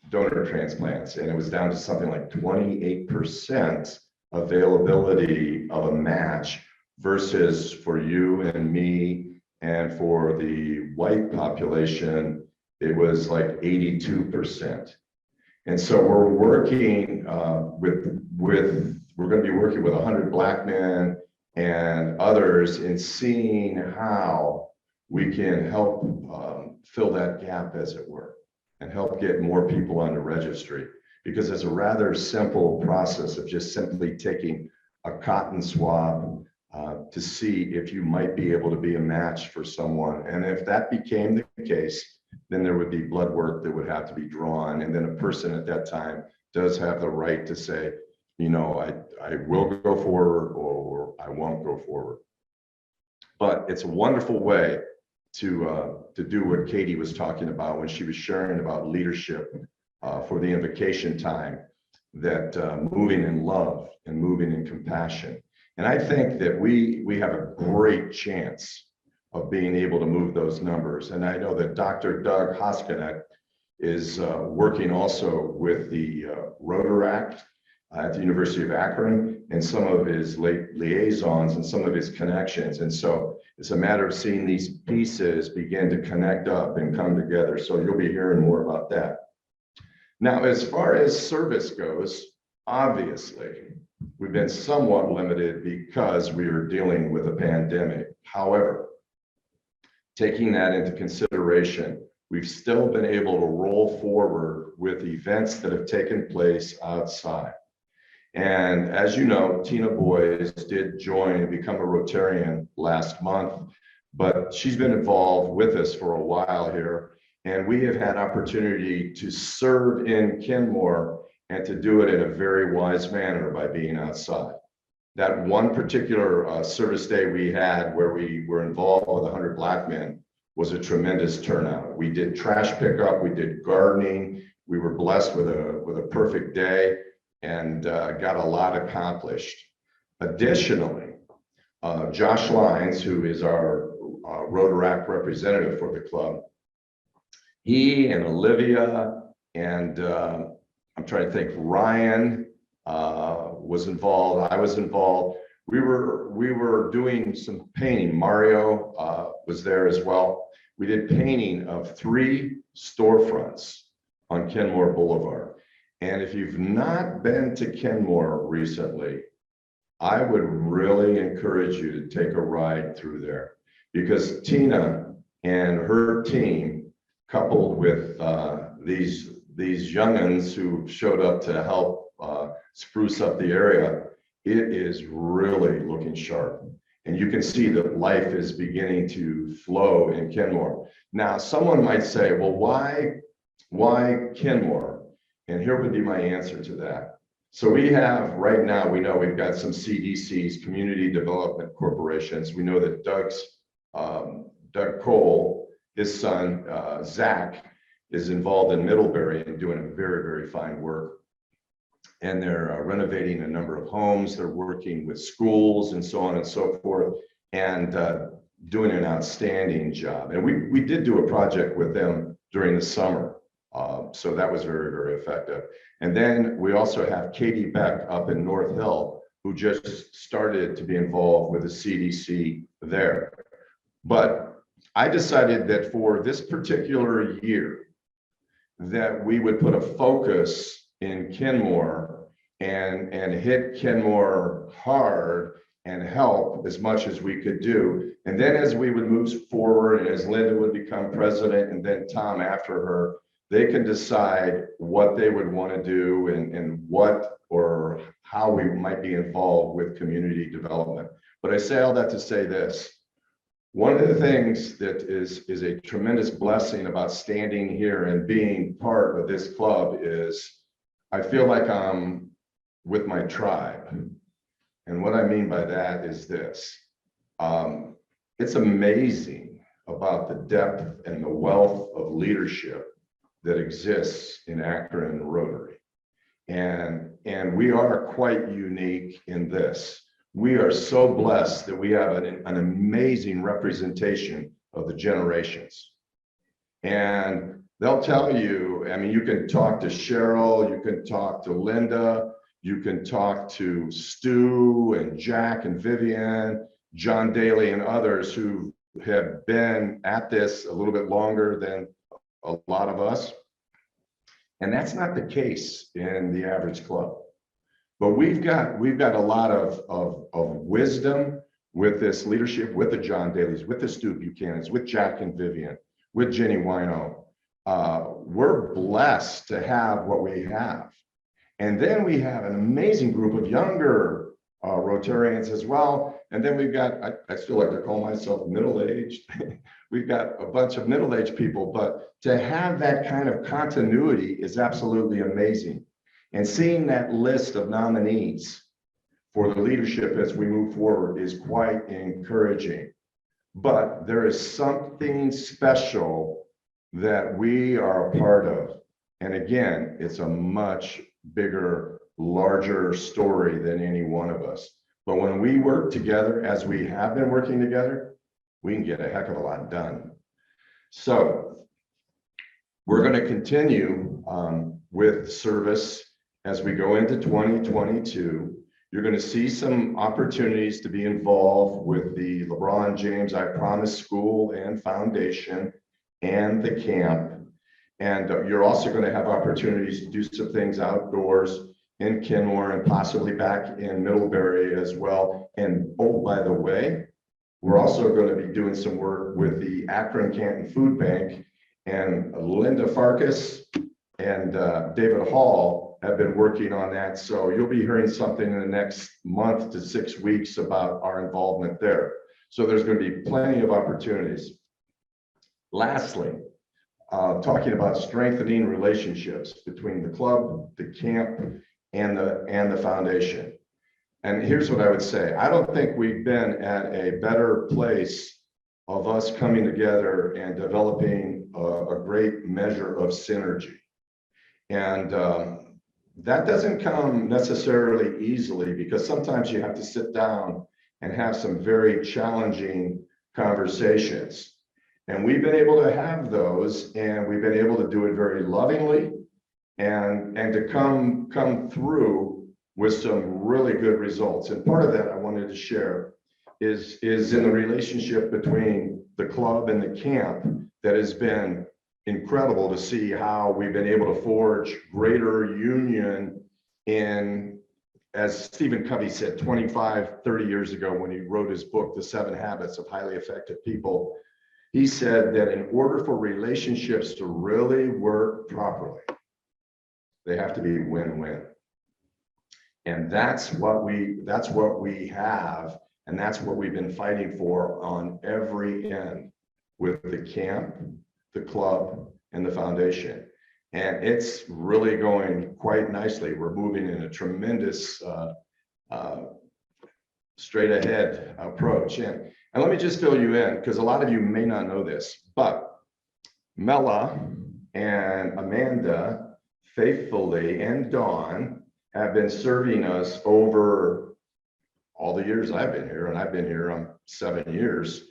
donor transplants. And it was down to something like 28% availability of a match versus for you and me, and for the white population, it was like 82%. And so we're working we're going to be working with 100 Black Men and others in seeing how we can help fill that gap, as it were, and help get more people on the registry. Because it's a rather simple process of just simply taking a cotton swab to see if you might be able to be a match for someone. And if that became the case, then there would be blood work that would have to be drawn. And then a person at that time does have the right to say, you know, I will go forward or I won't go forward. But it's a wonderful way to do what Katie was talking about when she was sharing about leadership for the invocation time, that moving in love and moving in compassion. And I think that we have a great chance of being able to move those numbers. And I know that Dr. Doug Hoskinet is working also with the Rotary at the University of Akron, and some of his liaisons and some of his connections. And so it's a matter of seeing these pieces begin to connect up and come together. So you'll be hearing more about that. Now, as far as service goes, obviously, we've been somewhat limited because we are dealing with a pandemic. However, taking that into consideration, we've still been able to roll forward with events that have taken place outside. And as you know, Tina Boyes did join and become a Rotarian last month, but she's been involved with us for a while here. And we have had opportunity to serve in Kenmore and to do it in a very wise manner by being outside. That one particular service day we had where we were involved with 100 Black Men was a tremendous turnout. We did trash pickup, we did gardening, we were blessed with a perfect day and got a lot accomplished. Additionally, Josh Lines, who is our Rotaract representative for the club. He and Olivia and I'm trying to think, Ryan was involved. I was involved. We were doing some painting. Mario was there as well. We did painting of 3 storefronts on Kenmore Boulevard. And if you've not been to Kenmore recently, I would really encourage you to take a ride through there, because Tina and her team, coupled with these youngins who showed up to help spruce up the area, it is really looking sharp. And you can see that life is beginning to flow in Kenmore. Now, someone might say, well, why Kenmore? And here would be my answer to that. So we have, right now, we know we've got some CDCs, Community Development Corporations. We know that Doug Cole, his son, Zach, is involved in Middlebury and doing a very, very fine work. And they're renovating a number of homes. They're working with schools and so on and so forth, and doing an outstanding job. And we did do a project with them during the summer. So that was very, very effective. And then we also have Katie Beck up in North Hill, who just started to be involved with the CDC there. But I decided that for this particular year, that we would put a focus in Kenmore and hit Kenmore hard and help as much as we could do. And then as we would move forward, and as Linda would become president, and then Tom after her, they can decide what they would want to do and what or how we might be involved with community development. But I say all that to say this. One of the things that is a tremendous blessing about standing here and being part of this club is I feel like I'm with my tribe. And what I mean by that is this. It's amazing about the depth and the wealth of leadership that exists in Akron Rotary. And we are quite unique in this. We are so blessed that we have an amazing representation of the generations. And they'll tell you, I mean, you can talk to Cheryl, you can talk to Linda, you can talk to Stu and Jack and Vivian, John Daly and others who have been at this a little bit longer than a lot of us. And that's not the case in the average club. But we've got a lot of wisdom with this leadership, with the John Dalys, with the Stu Buchanans, with Jack and Vivian, with Jenny Wino. We're blessed to have what we have. And then we have an amazing group of younger Rotarians as well. And then we've got, I still like to call myself middle-aged. We've got a bunch of middle-aged people, but to have that kind of continuity is absolutely amazing. And seeing that list of nominees for the leadership as we move forward is quite encouraging. But there is something special that we are a part of. And again, it's a much bigger, larger story than any one of us. But when we work together, as we have been working together, we can get a heck of a lot done. So we're going to continue with service as we go into 2022. You're going to see some opportunities to be involved with the LeBron James I Promise School and Foundation and the camp. And you're also going to have opportunities to do some things outdoors in Kenmore and possibly back in Middlebury as well. And oh, by the way, we're also going to be doing some work with the Akron Canton Food Bank, and Linda Farkas and David Hall have been working on that. So you'll be hearing something in the next month to 6 weeks about our involvement there. So there's going to be plenty of opportunities. Lastly, talking about strengthening relationships between the club, the camp, and the foundation. And here's what I would say. I don't think we've been at a better place of us coming together and developing a great measure of synergy. And that doesn't come necessarily easily, because sometimes you have to sit down and have some very challenging conversations. And we've been able to have those, and we've been able to do it very lovingly and to come through with some really good results. And part of that I wanted to share is in the relationship between the club and the camp that has been incredible to see how we've been able to forge greater union in, as Stephen Covey said 25, 30 years ago when he wrote his book, The 7 Habits of Highly Effective People. He said that in order for relationships to really work properly, they have to be win-win. And that's what we have, and that's what we've been fighting for on every end with the camp, the club, and the foundation. And it's really going quite nicely. We're moving in a tremendous straight ahead approach. And let me just fill you in, because a lot of you may not know this, but Mela and Amanda faithfully, and Dawn, have been serving us over all the years I've been here, and I've been here 7 years,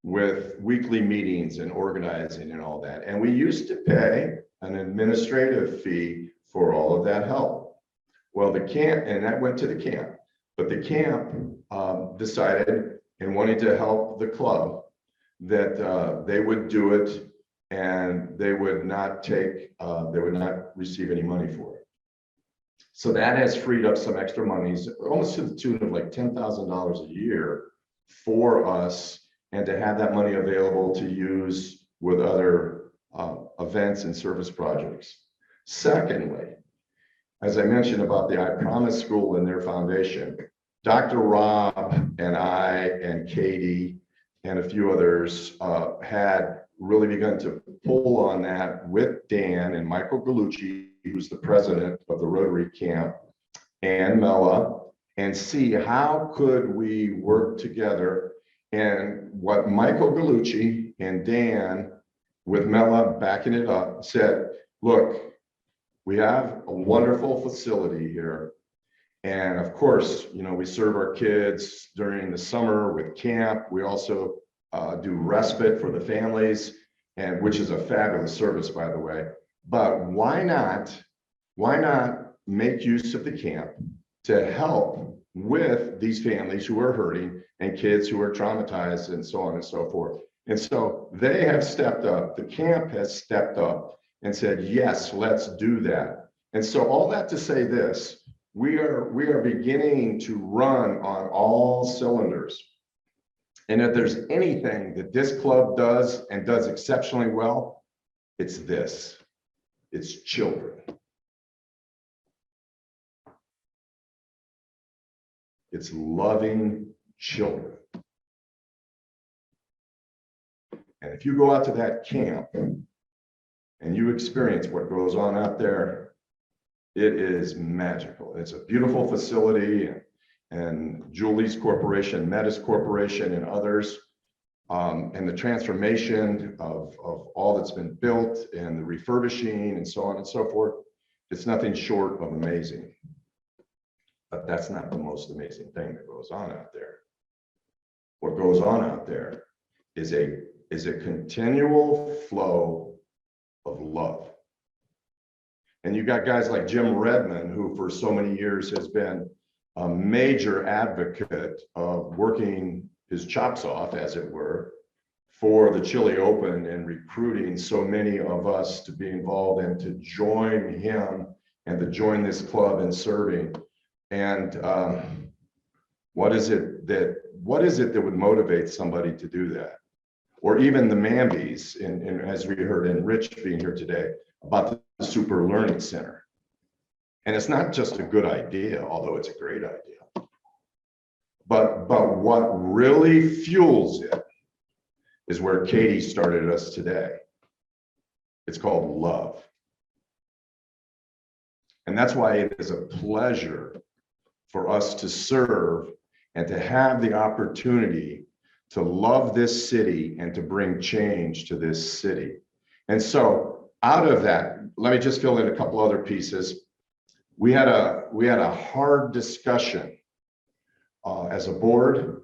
with weekly meetings and organizing and all that. And we used to pay an administrative fee for all of that help. Well, the camp, and that went to the camp, but the camp decided, and wanted to help the club, that they would do it, and they would not receive any money for it. So that has freed up some extra monies, almost to the tune of like $10,000 a year for us, and to have that money available to use with other events and service projects. Secondly, as I mentioned about the I Promise School and their foundation, Dr. Rob and I and Katie and a few others had really begun to pull on that with Dan and Michael Gallucci, who's the president of the Rotary Camp, and Mela, and see how could we work together. And what Michael Gallucci and Dan, with Mela backing it up, said, look, we have a wonderful facility here. And of course, you know, we serve our kids during the summer with camp. We also do respite for the families, and which is a fabulous service, by the way. But why not make use of the camp to help with these families who are hurting and kids who are traumatized and so on and so forth. And so they have stepped up, the camp has stepped up and said, yes, let's do that. And so all that to say this, we are beginning to run on all cylinders. And if there's anything that this club does and does exceptionally well, it's this, it's children. It's loving children. And if you go out to that camp and you experience what goes on out there, it is magical. It's a beautiful facility, and Julie's Corporation, Metis Corporation, and others, and the transformation of all that's been built and the refurbishing and so on and so forth, it's nothing short of amazing. But that's not the most amazing thing that goes on out there. What goes on out there is a continual flow of love. And you got guys like Jim Redmond, who for so many years has been a major advocate of working his chops off, as it were, for the Chili Open and recruiting so many of us to be involved and to join him and to join this club in serving. And what is it that would motivate somebody to do that? Or even the Mambies, and as we heard in Rich being here today, about the Super Learning Center. And it's not just a good idea, although it's a great idea. But what really fuels it is where Katie started us today. It's called love. And that's why it is a pleasure for us to serve and to have the opportunity to love this city and to bring change to this city. And so out of that, let me just fill in a couple other pieces. We had a hard discussion as a board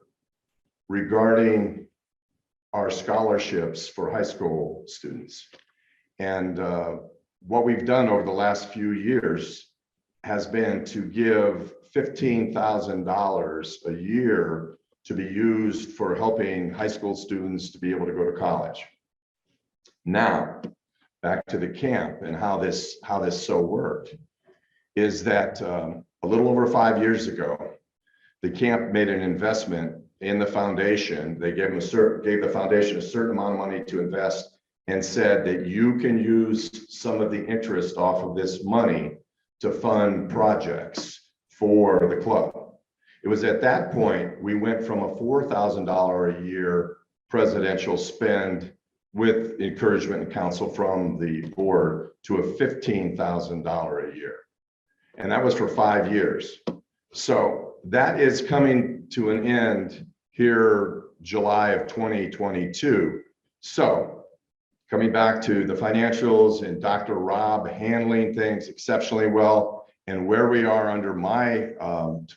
regarding our scholarships for high school students. And what we've done over the last few years has been to give $15,000 a year to be used for helping high school students to be able to go to college. Now, back to the camp and how this so worked is that a little over 5 years ago, the camp made an investment in the foundation. They gave the foundation a certain amount of money to invest and said that you can use some of the interest off of this money to fund projects for the club. It was at that point we went from a $4,000 a year presidential spend with encouragement and counsel from the board to a $15,000 a year. And that was for 5 years. So that is coming to an end here July of 2022. So coming back to the financials and Dr. Rob handling things exceptionally well, and where we are under my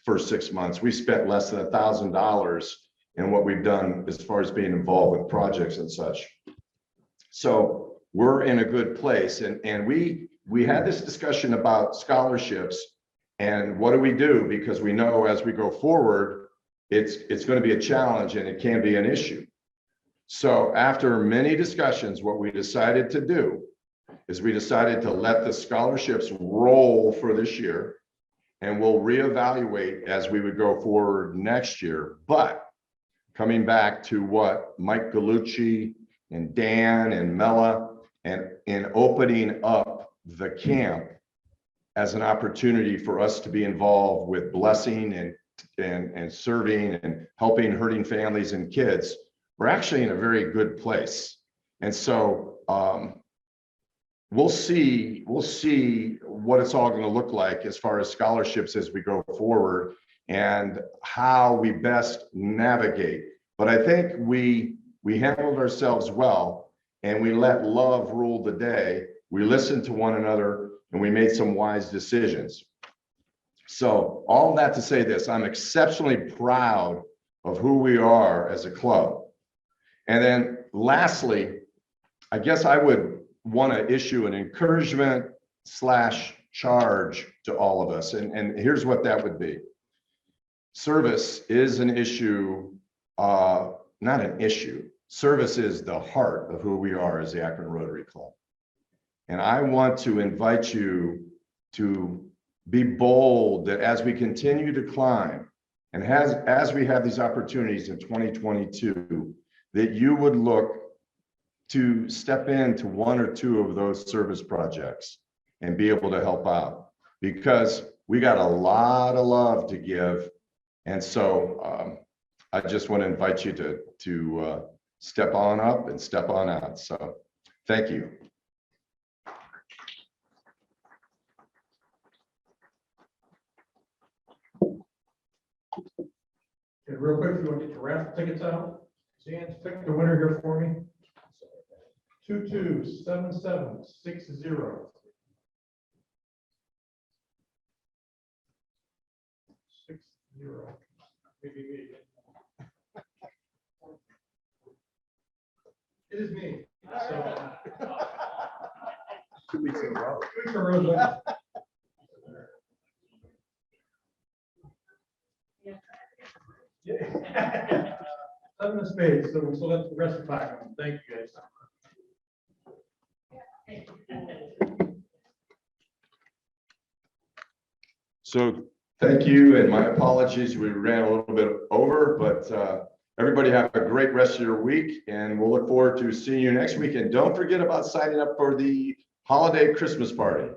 first 6 months, we spent less than $1,000 in what we've done as far as being involved with projects and such. So we're in a good place. And we had this discussion about scholarships and what do we do? Because we know as we go forward, it's going to be a challenge and it can be an issue. So after many discussions, what we decided to do is we decided to let the scholarships roll for this year, and we'll reevaluate as we would go forward next year. But coming back to what Mike Gallucci and Dan and Mela and in opening up the camp as an opportunity for us to be involved with blessing and serving and helping hurting families and kids, we're actually in a very good place. And so we'll see what it's all going to look like as far as scholarships as we go forward and how we best navigate. But I think we handled ourselves well, and we let love rule the day. We listened to one another, and we made some wise decisions. So all that to say this, I'm exceptionally proud of who we are as a club. And then lastly, I guess I would want to issue an encouragement / charge to all of us. And here's what that would be. Service is an issue, not an issue. Service is the heart of who we are as the Akron Rotary Club. And I want to invite you to be bold that as we continue to climb and as we have these opportunities in 2022, that you would look to step into 1 or 2 of those service projects and be able to help out, because we got a lot of love to give. And so I just want to invite you to step on up and step on out. So thank you. Okay, real quick, if you want to get your raffle tickets out, Jan's pick the winner here for me. 227760. Maybe me. It is me. So 2 weeks in a row. 2 weeks in a row. Yeah. 7 of spades, so let the rest of the time. Thank you, guys. So thank you, and my apologies, we ran a little bit over, but everybody have a great rest of your week, and we'll look forward to seeing you next week. And don't forget about signing up for the holiday Christmas party.